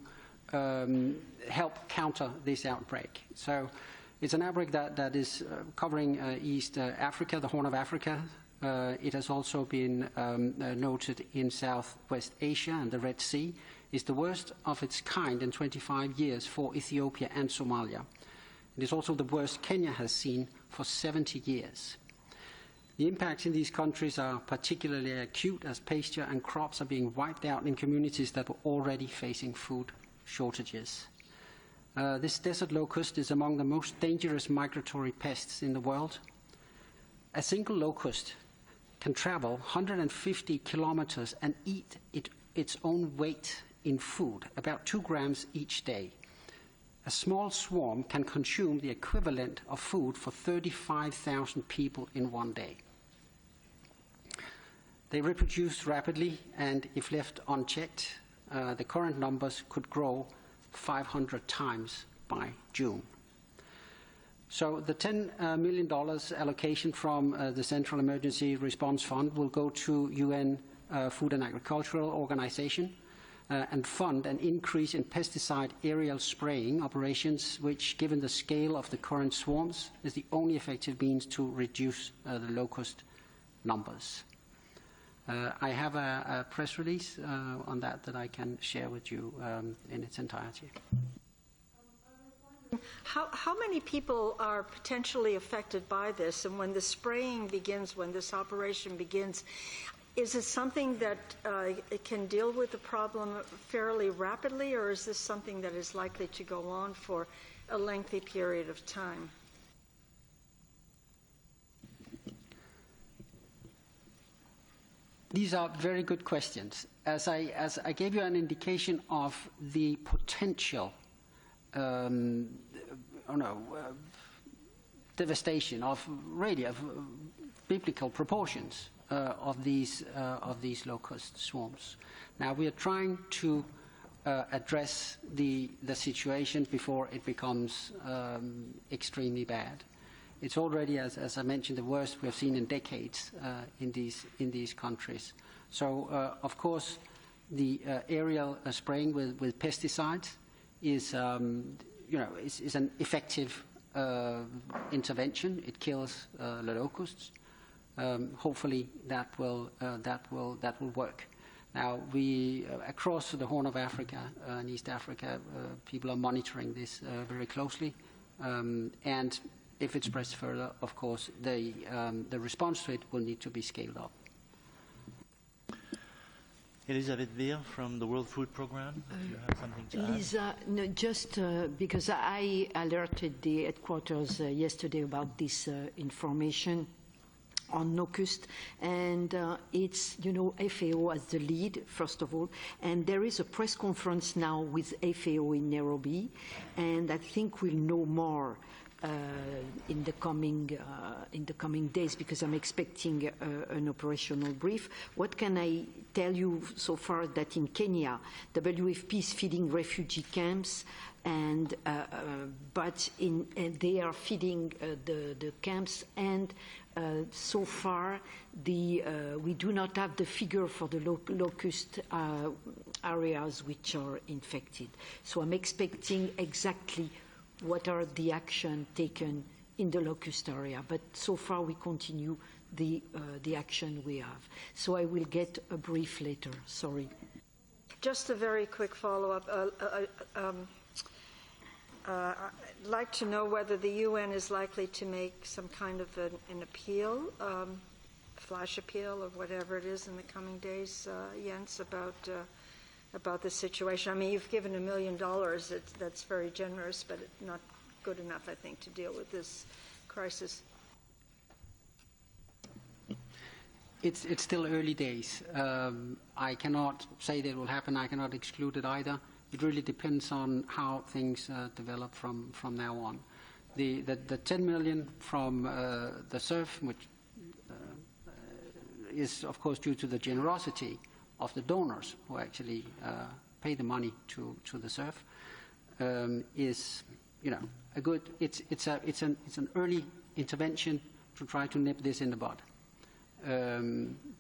help counter this outbreak. So it's an outbreak that is covering East Africa, the Horn of Africa. It has also been noted in Southwest Asia, and the Red Sea is the worst of its kind in 25 years for Ethiopia and Somalia. It is also the worst Kenya has seen for 70 years. The impacts in these countries are particularly acute as pasture and crops are being wiped out in communities that were already facing food shortages. This desert locust is among the most dangerous migratory pests in the world. A single locust can travel 150 kilometers and eat its own weight in food, about 2 grams each day. A small swarm can consume the equivalent of food for 35,000 people in one day. They reproduce rapidly, and if left unchecked, the current numbers could grow 500 times by June. So the $10 million allocation from the Central Emergency Response Fund will go to UN Food and Agricultural Organization and fund an increase in pesticide aerial spraying operations, which, given the scale of the current swarms, is the only effective means to reduce the locust numbers. I have a press release on that I can share with you in its entirety. How many people are potentially affected by this? And when the spraying begins, when this operation begins, is it something that it can deal with the problem fairly rapidly, or is this something that is likely to go on for a lengthy period of time? These are very good questions. As I gave you an indication of the potential devastation of biblical proportions of these locust swarms. Now we are trying to address the situation before it becomes extremely bad. It's already, as I mentioned, the worst we've seen in decades in these countries. So, of course, the aerial spraying with pesticides is an effective intervention. It kills the locusts. Hopefully, that will work. Now, across the Horn of Africa and East Africa, people are monitoring this very closely, and if it spreads further, of course, the response to it will need to be scaled up. Elisabeth Beer from the World Food Programme, do you have something to add? Lisa, no, just because I alerted the headquarters yesterday about this information on locust, and it's, FAO as the lead, first of all, and there is a press conference now with FAO in Nairobi, and I think we'll know more in the coming days, because I'm expecting an operational brief. What can I tell you so far? That in Kenya, WFP is feeding refugee camps, and but they are feeding the camps, and so far we do not have the figure for the locust areas which are infected. So I'm expecting exactly what are the action taken in the locust area. But so far we continue the action we have. So I will get a brief later. Sorry. Just a very quick follow-up. I'd like to know whether the UN is likely to make some kind of an appeal, flash appeal or whatever it is in the coming days, Jens, about the situation. I mean, you've given $1 million. That's very generous, but not good enough, I think, to deal with this crisis. It's still early days. I cannot say that it will happen. I cannot exclude it either. It really depends on how things develop from now on. The 10 million from the SURF, which is, of course, due to the generosity of the donors who actually pay the money to the SURF, is a good. It's an early intervention to try to nip this in the bud.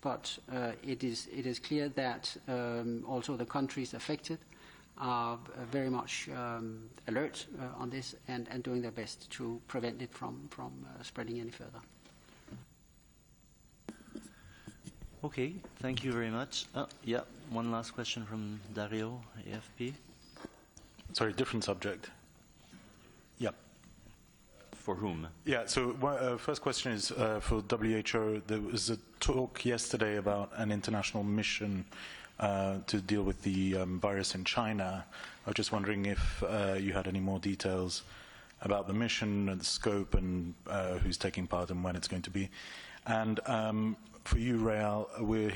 But it is clear that also the countries affected are very much alert on this and doing their best to prevent it from spreading any further. Okay, thank you very much. Yeah, one last question from Dario, AFP. Sorry, different subject. Yeah. For whom? Yeah, so first question is for WHO. There was a talk yesterday about an international mission to deal with the virus in China. I was just wondering if you had any more details about the mission and the scope and who's taking part and when it's going to be. And for you, Real, we're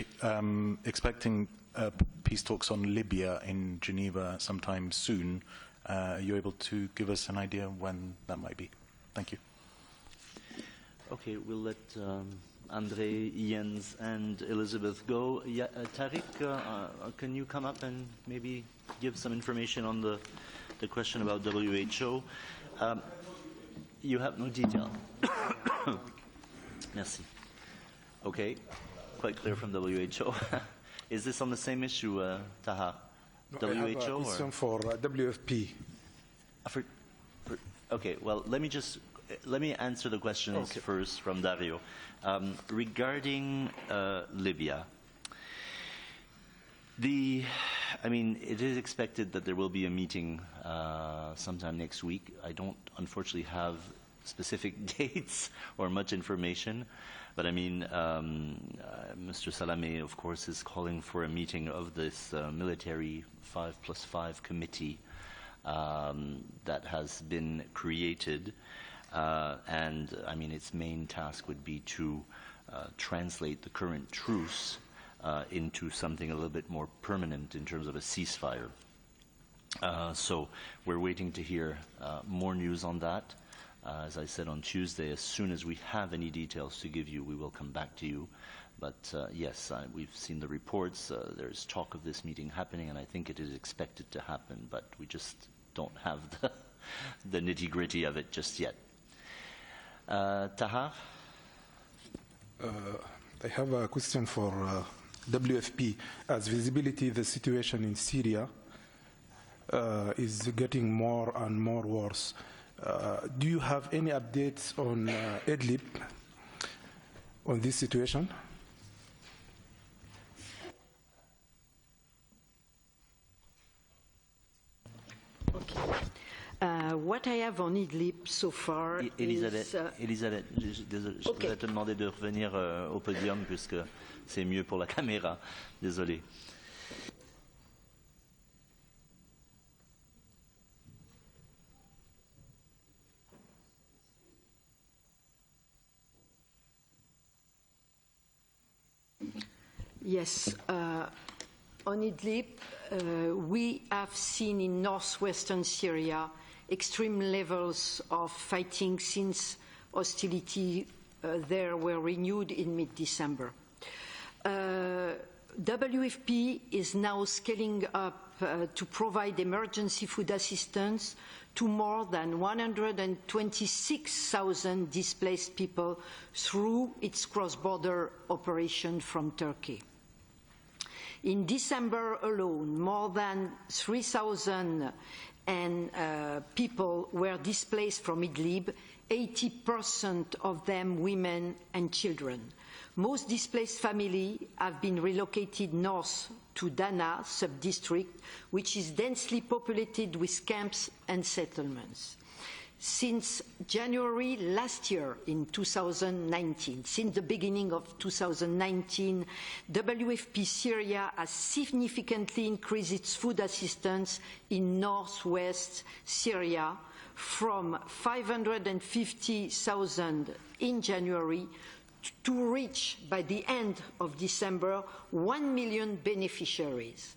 expecting peace talks on Libya in Geneva sometime soon. Are you able to give us an idea when that might be? Thank you. Okay, we'll let Andre, Jens, and Elizabeth go. Yeah, Tariq, can you come up and maybe give some information on the question about WHO? You have no detail. Merci. Okay, quite clear from WHO. Is this on the same issue, Taha? No, WHO? I have a question for WFP. Okay, well, let me answer the questions first from Dario. Regarding Libya, I mean, it is expected that there will be a meeting sometime next week. I don't, unfortunately, have specific dates or much information. But I mean, Mr. Salamé, of course, is calling for a meeting of this military 5+5 committee that has been created. And I mean, its main task would be to translate the current truce into something a little bit more permanent in terms of a ceasefire. So we're waiting to hear more news on that. As I said on Tuesday, as soon as we have any details to give you, we will come back to you. But yes, we've seen the reports. There's talk of this meeting happening, and I think it is expected to happen, but we just don't have the nitty-gritty of it just yet. Taha? I have a question for WFP. As visibility, the situation in Syria is getting more and more worse. Do you have any updates on Idlib, on this situation? What I have on Idlib so far Elisabeth, is... désolé, je voudrais te demander de revenir au podium puisque c'est mieux pour la caméra. Désolé. Yes, on Idlib, we have seen in northwestern Syria extreme levels of fighting since hostility there were renewed in mid-December. WFP is now scaling up to provide emergency food assistance to more than 126,000 displaced people through its cross-border operation from Turkey. In December alone, more than 3,000 people were displaced from Idlib, 80% of them women and children. Most displaced families have been relocated north to Dana sub-district, which is densely populated with camps and settlements. Since January last year, in 2019, since the beginning of 2019, WFP Syria has significantly increased its food assistance in northwest Syria from 550,000 in January to reach, by the end of December, 1 million beneficiaries.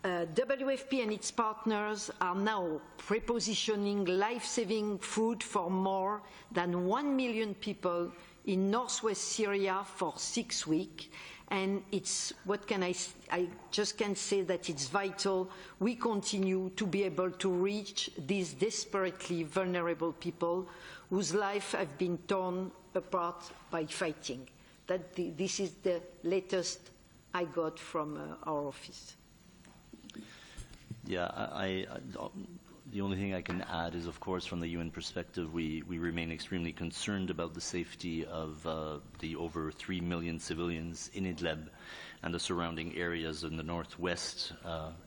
WFP and its partners are now prepositioning life-saving food for more than 1 million people in northwest Syria for 6 weeks. And it's, I just can say that it's vital we continue to be able to reach these desperately vulnerable people whose lives have been torn apart by fighting. This is the latest I got from our office. Yeah, the only thing I can add is, of course, from the UN perspective, we remain extremely concerned about the safety of the over 3 million civilians in Idlib and the surrounding areas in the northwest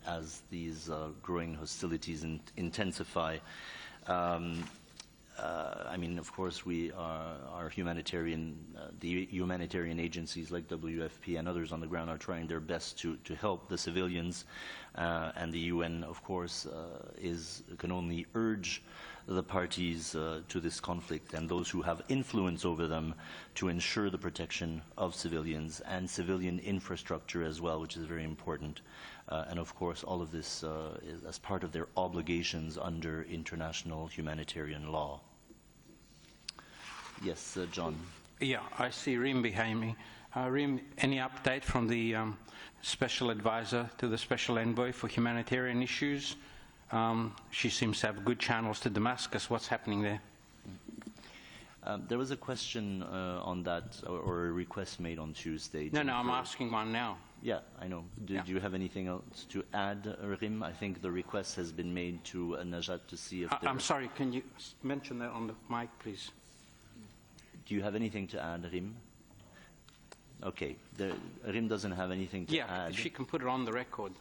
as these growing hostilities intensify. I mean, of course, our humanitarian, the humanitarian agencies like WFP and others on the ground are trying their best to help the civilians, and the UN, of course, can only urge the parties to this conflict and those who have influence over them to ensure the protection of civilians and civilian infrastructure as well, which is very important. And of course, all of this is as part of their obligations under international humanitarian law. Yes, John. Yeah, I see Rim behind me. Rim, any update from the Special Advisor to the Special Envoy for Humanitarian Issues? She seems to have good channels to Damascus. What's happening there? There was a question on that, or a request made on Tuesday. No, I'm asking one now. Yeah, I know. Did you have anything else to add, Rim? I think the request has been made to Najat to see if I'm sorry, can you mention that on the mic, please? Do you have anything to add, Rim? Okay. Rim doesn't have anything to add. Yeah, she can put it on the record.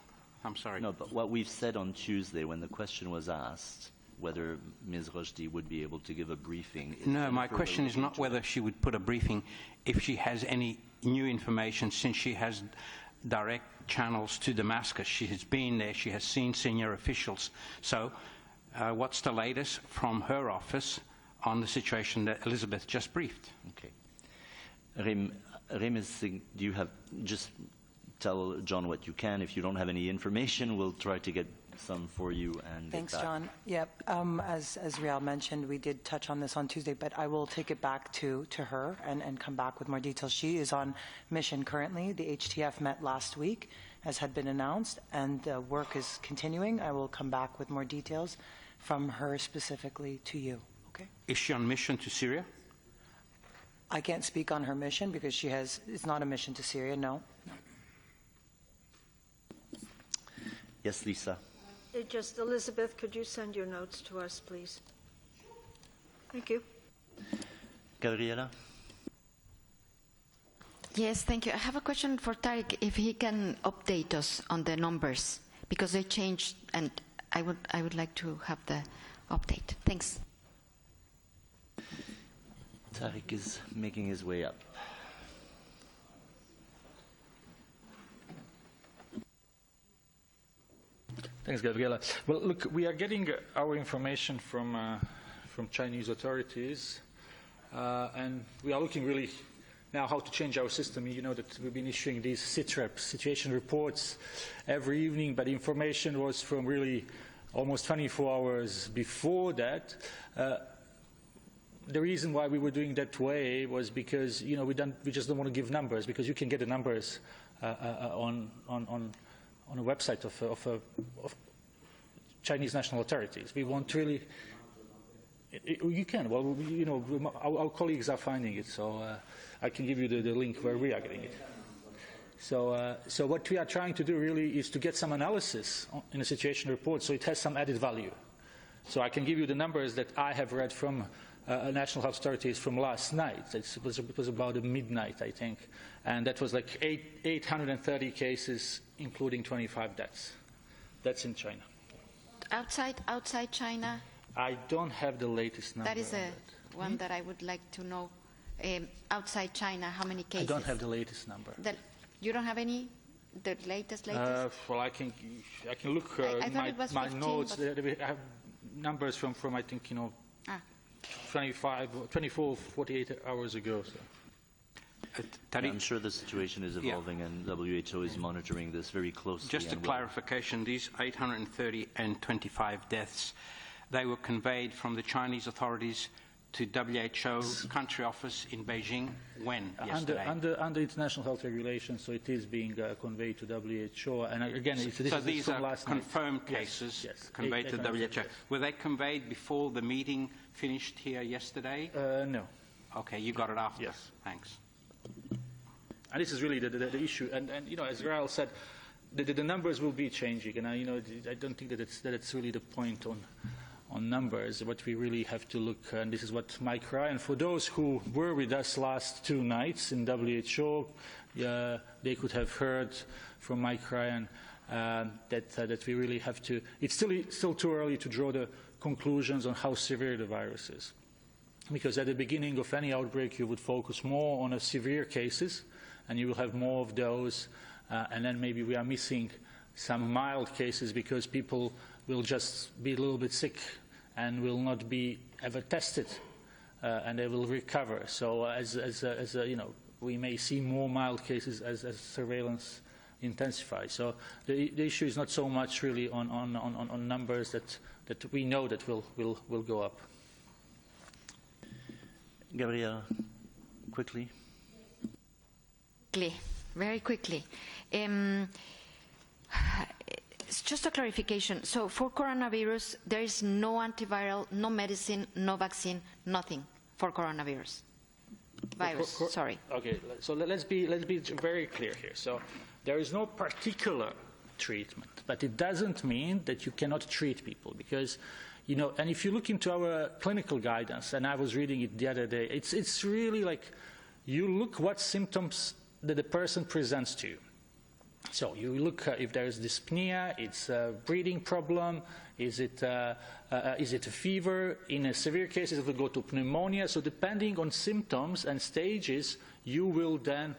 I'm sorry. No, but what we've said on Tuesday when the question was asked, whether Ms. Rushdie would be able to give a briefing. No, my question is not whether she would put a briefing, if she has any new information, since she has direct channels to Damascus. She has been there, she has seen senior officials. So what's the latest from her office on the situation that Elizabeth just briefed? Okay. Rim do you have, just tell John what you can. If you don't have any information, we'll try to get some for you. And thanks, John. Yep. As Rial mentioned, we did touch on this on Tuesday, but I will take it back to her and come back with more details. She is on mission currently. The HTF met last week, as had been announced, and the work is continuing. I will come back with more details from her specifically to you. Okay? Is she on mission to Syria? I can't speak on her mission because it's not a mission to Syria, no. Yes, Lisa. Just Elizabeth, could you send your notes to us, please? Thank you. Gabriela? Yes, thank you. I have a question for Tariq, if he can update us on the numbers, because they changed, and I would like to have the update. Thanks. Tariq is making his way up. Thanks, Gabriela. Well, look, we are getting our information from Chinese authorities, and we are looking really now how to change our system. You know that we've been issuing these SITREP, situation reports, every evening, but the information was from really almost 24 hours before that. The reason why we were doing that way was because, you know, we just don't want to give numbers, because you can get the numbers on a website of Chinese national authorities. We want really, you can. Well, you know, our colleagues are finding it, so I can give you the link where we are getting it. So what we are trying to do really is to get some analysis in a situation report, so it has some added value. So I can give you the numbers that I have read from national health authorities from last night. It was about midnight, I think, and that was like 830 cases, including 25 deaths. That's in China. Outside China? I don't have the latest number. That is one that I would like to know. Outside China, how many cases? I don't have the latest number. You don't have any? The latest? Well, I can look my notes. We have numbers from I think, you know, 24, 48 hours ago. So. I'm sure the situation is evolving, and WHO is monitoring this very closely. Just a clarification, these 830 and 25 deaths, they were conveyed from the Chinese authorities to WHO country office in Beijing when? Yesterday? Under international health regulations, so it is being conveyed to WHO. And again, so these are confirmed cases conveyed to WHO. Were they conveyed before the meeting finished here yesterday? No. Okay, you got it after. Yes. Thanks. And this is really the issue. And you know, as Raul said, the numbers will be changing. And you know, I don't think that it's really the point on numbers. What we really have to look, and this is what Mike Ryan, for those who were with us last 2 nights in WHO, they could have heard from Mike Ryan that we really have to, it's still too early to draw the conclusions on how severe the virus is. Because at the beginning of any outbreak, you would focus more on the severe cases, and you will have more of those, and then maybe we are missing some mild cases because people will just be a little bit sick and will not be ever tested, and they will recover. So as you know, we may see more mild cases as surveillance intensifies. So the issue is not so much really on numbers that we know that will go up. Gabriela, quickly. Very quickly. Just a clarification. So for coronavirus, there is no antiviral, no medicine, no vaccine, nothing for coronavirus. Sorry. Okay, so let's be very clear here. So there is no particular treatment, but it doesn't mean that you cannot treat people, because, you know, and if you look into our clinical guidance, and I was reading it the other day, it's really like you look what symptoms that the person presents to you. So you look if there is dyspnea, it's a breathing problem, is it a fever? In a severe cases, it will go to pneumonia. So depending on symptoms and stages, you will then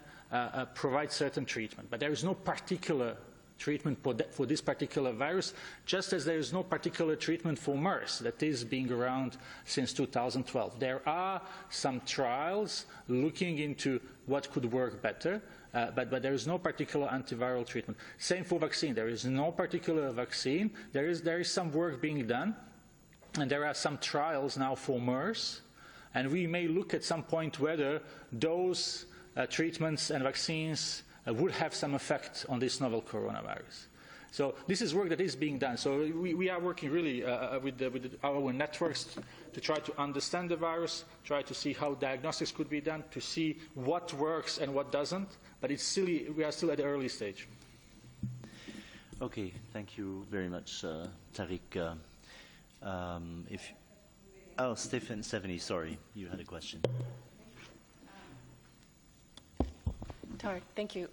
provide certain treatment. But there is no particular treatment for this particular virus, just as there is no particular treatment for MERS that is being around since 2012. There are some trials looking into what could work better, but there is no particular antiviral treatment. Same for vaccine. There is no particular vaccine. There is some work being done, and there are some trials now for MERS, and we may look at some point whether those treatments and vaccines would have some effect on this novel coronavirus. So this is work that is being done. So we are working really with our networks to try to understand the virus, try to see how diagnostics could be done, to see what works and what doesn't. But it's still, we are still at the early stage. Okay, thank you very much, Tariq. Stephanie, sorry, you had a question. Tariq, thank you.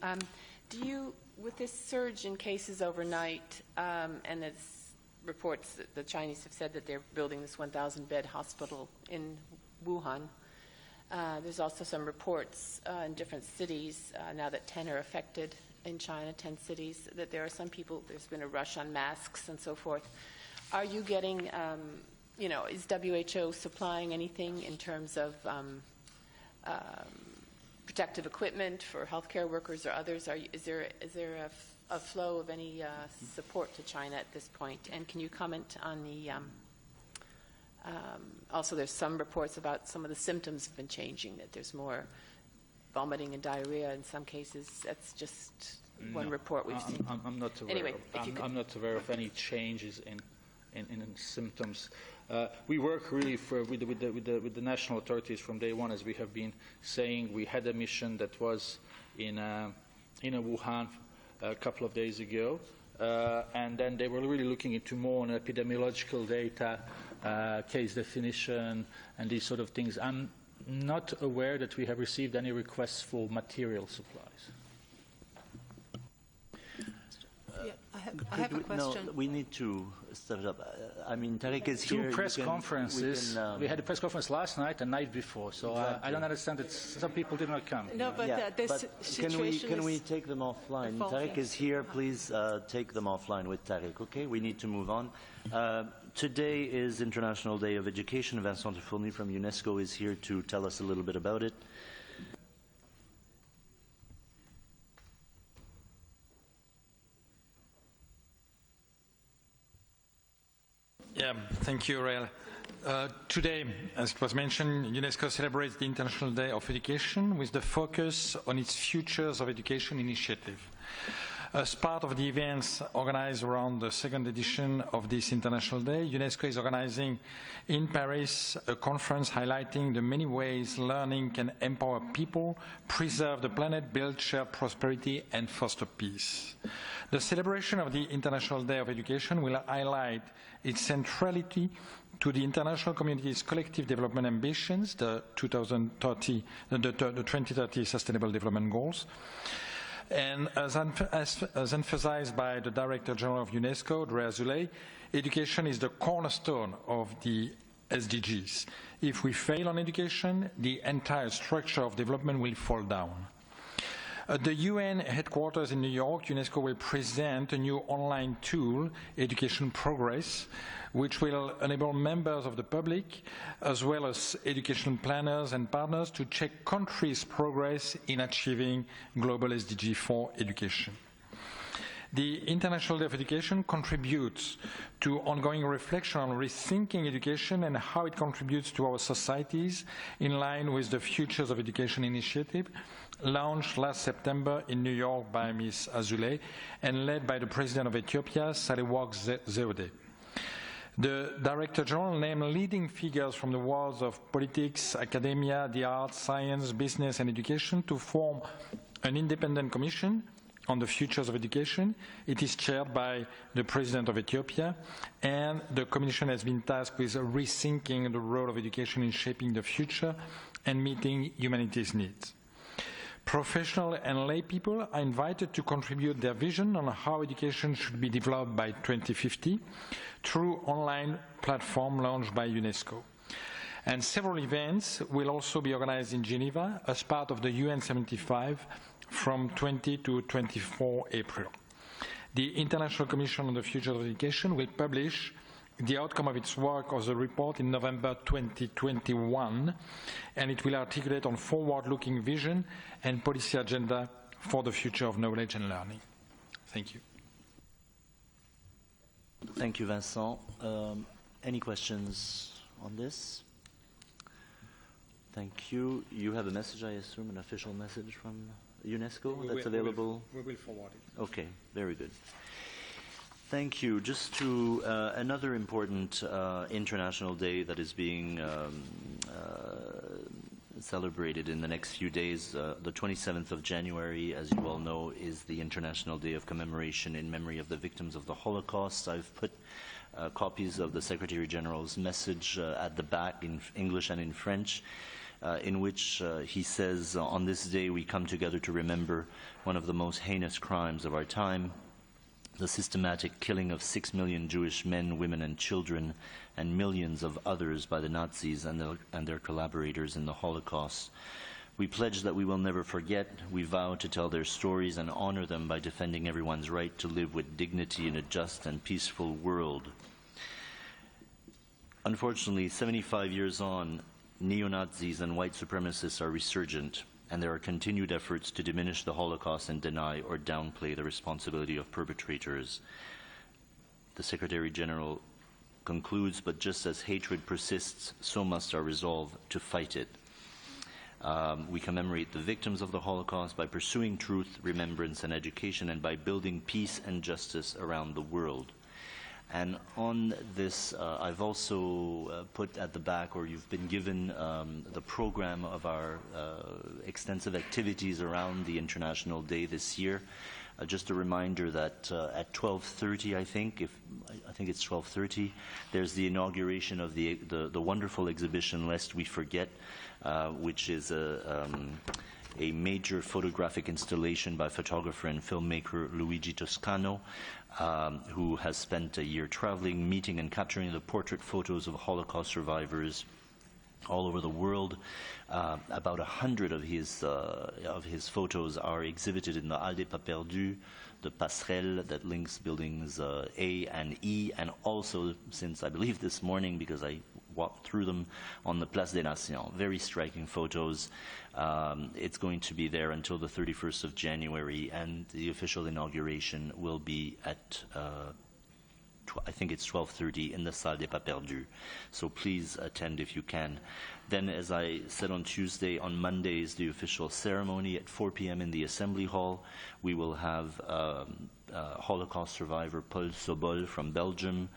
Do you, with this surge in cases overnight, and it's reports that the Chinese have said that they're building this 1,000-bed hospital in Wuhan, there's also some reports in different cities, now that 10 are affected in China, 10 cities, that there are some people, there's been a rush on masks and so forth. Are you getting, is WHO supplying anything in terms of protective equipment for healthcare workers or others? Is there a flow of any support to China at this point? And can you comment on the, also there's some reports about some of the symptoms have been changing, that there's more vomiting and diarrhea in some cases. That's just one report we've seen. I'm not aware. Anyway, I'm not aware of any changes in symptoms. We work really with the national authorities from day one, as we have been saying. We had a mission that was in Wuhan a couple of days ago, and then they were really looking into more on epidemiological data, case definition, and these sort of things. I'm not aware that we have received any requests for material supplies. I have a question. No, we need to step it up. I mean, Tariq is here. Two press conferences. We had a press conference last night and night before, so I don't understand that some people did not come. No, but this situation can we take them offline? Tariq is here. Please take them offline with Tariq, okay? We need to move on. Today is International Day of Education. Vincent Fournier from UNESCO is here to tell us a little bit about it. Yeah, thank you, Rael. Today, as it was mentioned, UNESCO celebrates the International Day of Education with the focus on its Futures of Education initiative. As part of the events organized around the second edition of this International Day, UNESCO is organizing in Paris a conference highlighting the many ways learning can empower people, preserve the planet, build shared prosperity, and foster peace. The celebration of the International Day of Education will highlight its centrality to the international community's collective development ambitions, the 2030 Sustainable Development Goals. And as emphasized by the Director General of UNESCO, Andrea Azoulay, education is the cornerstone of the SDGs. If we fail on education, the entire structure of development will fall down. At the UN headquarters in New York, UNESCO will present a new online tool, Education Progress, which will enable members of the public, as well as education planners and partners, to check countries' progress in achieving global SDG for education. The International Day of Education contributes to ongoing reflection on rethinking education and how it contributes to our societies in line with the Futures of Education initiative, launched last September in New York by Ms. Azoulay and led by the President of Ethiopia, Sahle-Work Zewde. The Director General named leading figures from the worlds of politics, academia, the arts, science, business, and education to form an independent commission on the futures of education. It is chaired by the President of Ethiopia, and the Commission has been tasked with rethinking the role of education in shaping the future and meeting humanity's needs. Professional and lay people are invited to contribute their vision on how education should be developed by 2050 through online platform launched by UNESCO. And several events will also be organized in Geneva as part of the UN 75 from 20 to 24 April. The International Commission on the Future of Education will publish the outcome of its work as a report in November 2021, and it will articulate on forward-looking vision and policy agenda for the future of knowledge and learning. Thank you. Thank you, Vincent. Any questions on this? Thank you. You have a message, I assume, an official message from UNESCO that's available? We will forward it. Okay, very good. Thank you. Just to another important international day that is being celebrated in the next few days. The 27th of January, as you all know, is the International Day of Commemoration in memory of the victims of the Holocaust. I've put copies of the Secretary General's message at the back in English and in French, in which he says, on this day we come together to remember one of the most heinous crimes of our time, the systematic killing of 6 million Jewish men, women, and children, and millions of others by the Nazis and their collaborators in the Holocaust. We pledge that we will never forget. We vow to tell their stories and honor them by defending everyone's right to live with dignity in a just and peaceful world. Unfortunately, 75 years on, neo-Nazis and white supremacists are resurgent, and there are continued efforts to diminish the Holocaust and deny or downplay the responsibility of perpetrators. The Secretary General concludes, but just as hatred persists, so must our resolve to fight it. We commemorate the victims of the Holocaust by pursuing truth, remembrance, and education, and by building peace and justice around the world. And on this, I've also put at the back, or you've been given the program of our extensive activities around the International Day this year. Just a reminder that at 12:30, I think it's 12:30, there's the inauguration of the wonderful exhibition Lest We Forget, which is a major photographic installation by photographer and filmmaker Luigi Toscano, who has spent a year traveling, meeting, and capturing the portrait photos of Holocaust survivors all over the world. About 100 of his photos are exhibited in the Hall des Pas Perdus, the passerelle that links buildings A and E, and also, since I believe this morning, because I walked through them, on the Place des Nations. Very striking photos. It's going to be there until the 31st of January, and the official inauguration will be at I think it's 12:30 in the Salle des Pas Perdus. So please attend if you can. Then, as I said on Tuesday, on Monday is the official ceremony at 4 p.m. in the Assembly Hall. We will have Holocaust survivor Paul Sobol from Belgium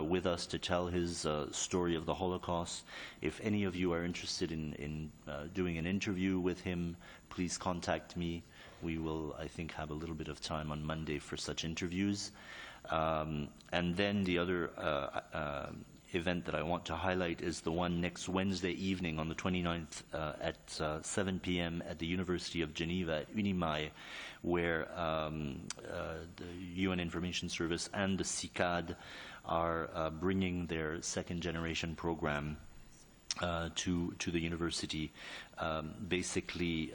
with us to tell his story of the Holocaust. If any of you are interested in doing an interview with him, please contact me. We will, I think, have a little bit of time on Monday for such interviews. And then the other event that I want to highlight is the one next Wednesday evening on the 29th at 7 p.m. at the University of Geneva at Unimae, where the UN Information Service and the CICAD are bringing their second-generation program to the university. Basically,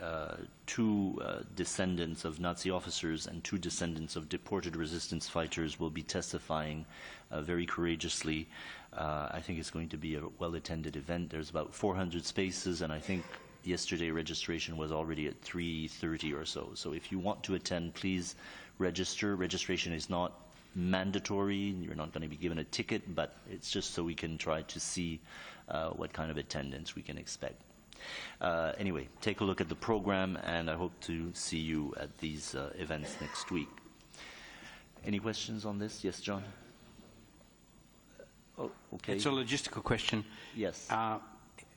two descendants of Nazi officers and two descendants of deported resistance fighters will be testifying very courageously. I think it's going to be a well-attended event. There's about 400 spaces, and I think yesterday registration was already at 330 or so. So if you want to attend, please register. Registration is not mandatory. You're not going to be given a ticket, but it's just so we can try to see what kind of attendance we can expect. Anyway, take a look at the program, and I hope to see you at these events next week. Any questions on this? Yes, John? Oh, okay. It's a logistical question. Yes.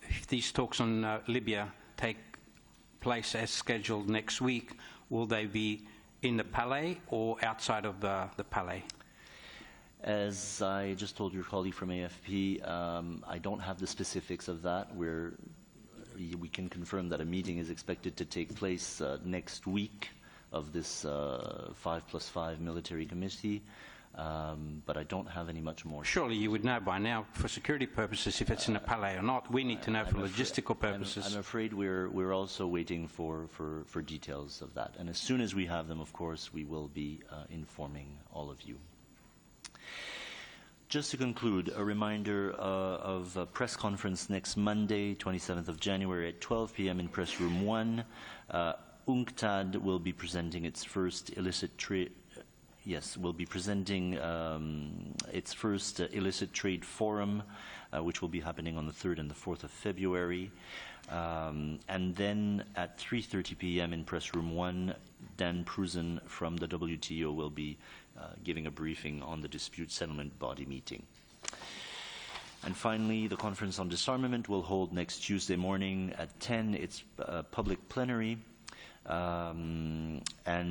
If these talks on Libya take place as scheduled next week, will they be in the Palais or outside of the Palais? As I just told your colleague from AFP, I don't have the specifics of that. We're we can confirm that a meeting is expected to take place next week of this 5+5 military committee. But I don't have any much more. Surely you would know by now, for security purposes, if it's in a palais or not. We need to know for logistical purposes. I'm afraid we're also waiting for details of that. And as soon as we have them, of course, we will be informing all of you. Just to conclude, a reminder of a press conference next Monday, 27th of January at 12 p.m. in Press Room 1. UNCTAD will be presenting its first illicit trade. Yes, we'll be presenting its first illicit trade forum, which will be happening on the 3rd and the 4th of February. And then at 3:30 p.m. in Press Room 1, Dan Prusen from the WTO will be giving a briefing on the dispute settlement body meeting. And finally, the Conference on Disarmament will hold next Tuesday morning at 10. It's a public plenary. And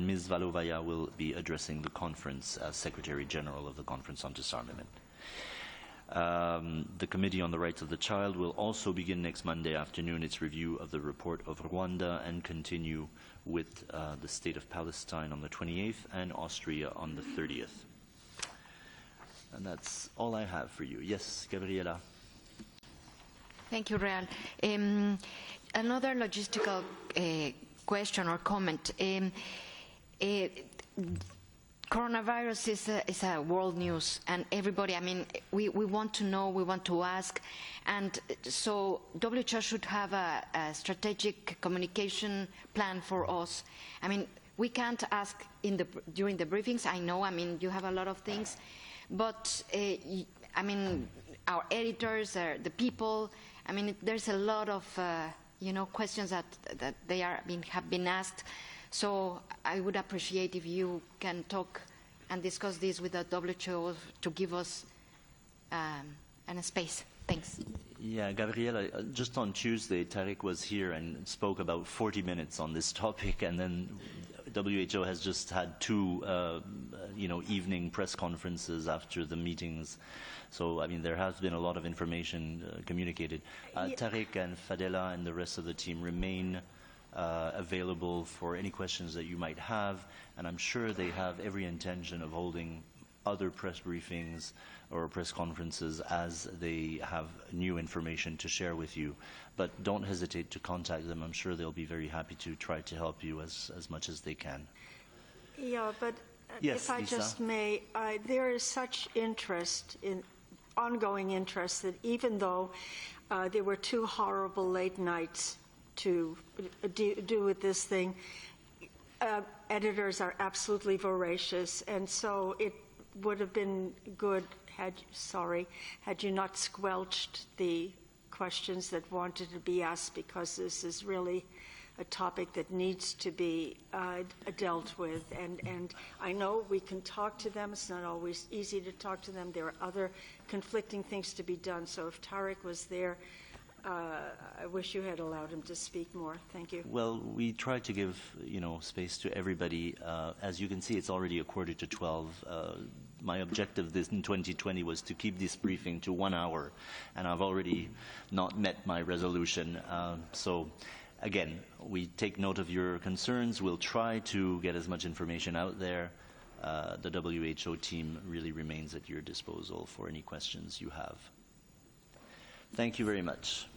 Ms. Valovaya will be addressing the conference as Secretary General of the Conference on Disarmament. The Committee on the Rights of the Child will also begin next Monday afternoon its review of the report of Rwanda and continue with the State of Palestine on the 28th and Austria on the 30th. And that's all I have for you. Yes, Gabriela. Thank you, Real. Another logistical question or comment. Coronavirus is a world news, and everybody, I mean, we want to know, we want to ask, and so WHO should have a strategic communication plan for us. I mean, we can't ask during the briefings, I know, I mean, you have a lot of things, but, I mean, our editors, the people, I mean, there's a lot of questions that they have been asked. So I would appreciate if you can talk and discuss this with the WHO to give us a space. Thanks. Yeah, Gabriela, just on Tuesday, Tariq was here and spoke about 40 minutes on this topic, and then WHO has just had two, evening press conferences after the meetings. So, I mean, there has been a lot of information communicated. Tariq and Fadela and the rest of the team remain available for any questions that you might have, and I'm sure they have every intention of holding other press briefings or press conferences as they have new information to share with you. But don't hesitate to contact them. I'm sure they'll be very happy to try to help you as much as they can. Yeah, but yes, if I Lisa? just may, there is such interest, ongoing interest, that even though there were 2 horrible late nights to do with this thing, editors are absolutely voracious, and so it would have been good had you not squelched the questions that wanted to be asked, because this is really a topic that needs to be dealt with. And I know we can talk to them. It's not always easy to talk to them. There are other conflicting things to be done. So if Tariq was there, I wish you had allowed him to speak more. Thank you. Well, we try to give, space to everybody. As you can see, it's already 11:45. My objective in 2020 was to keep this briefing to 1 hour, and I've already not met my resolution. So, again, we take note of your concerns. We'll try to get as much information out there. The WHO team really remains at your disposal for any questions you have. Thank you very much.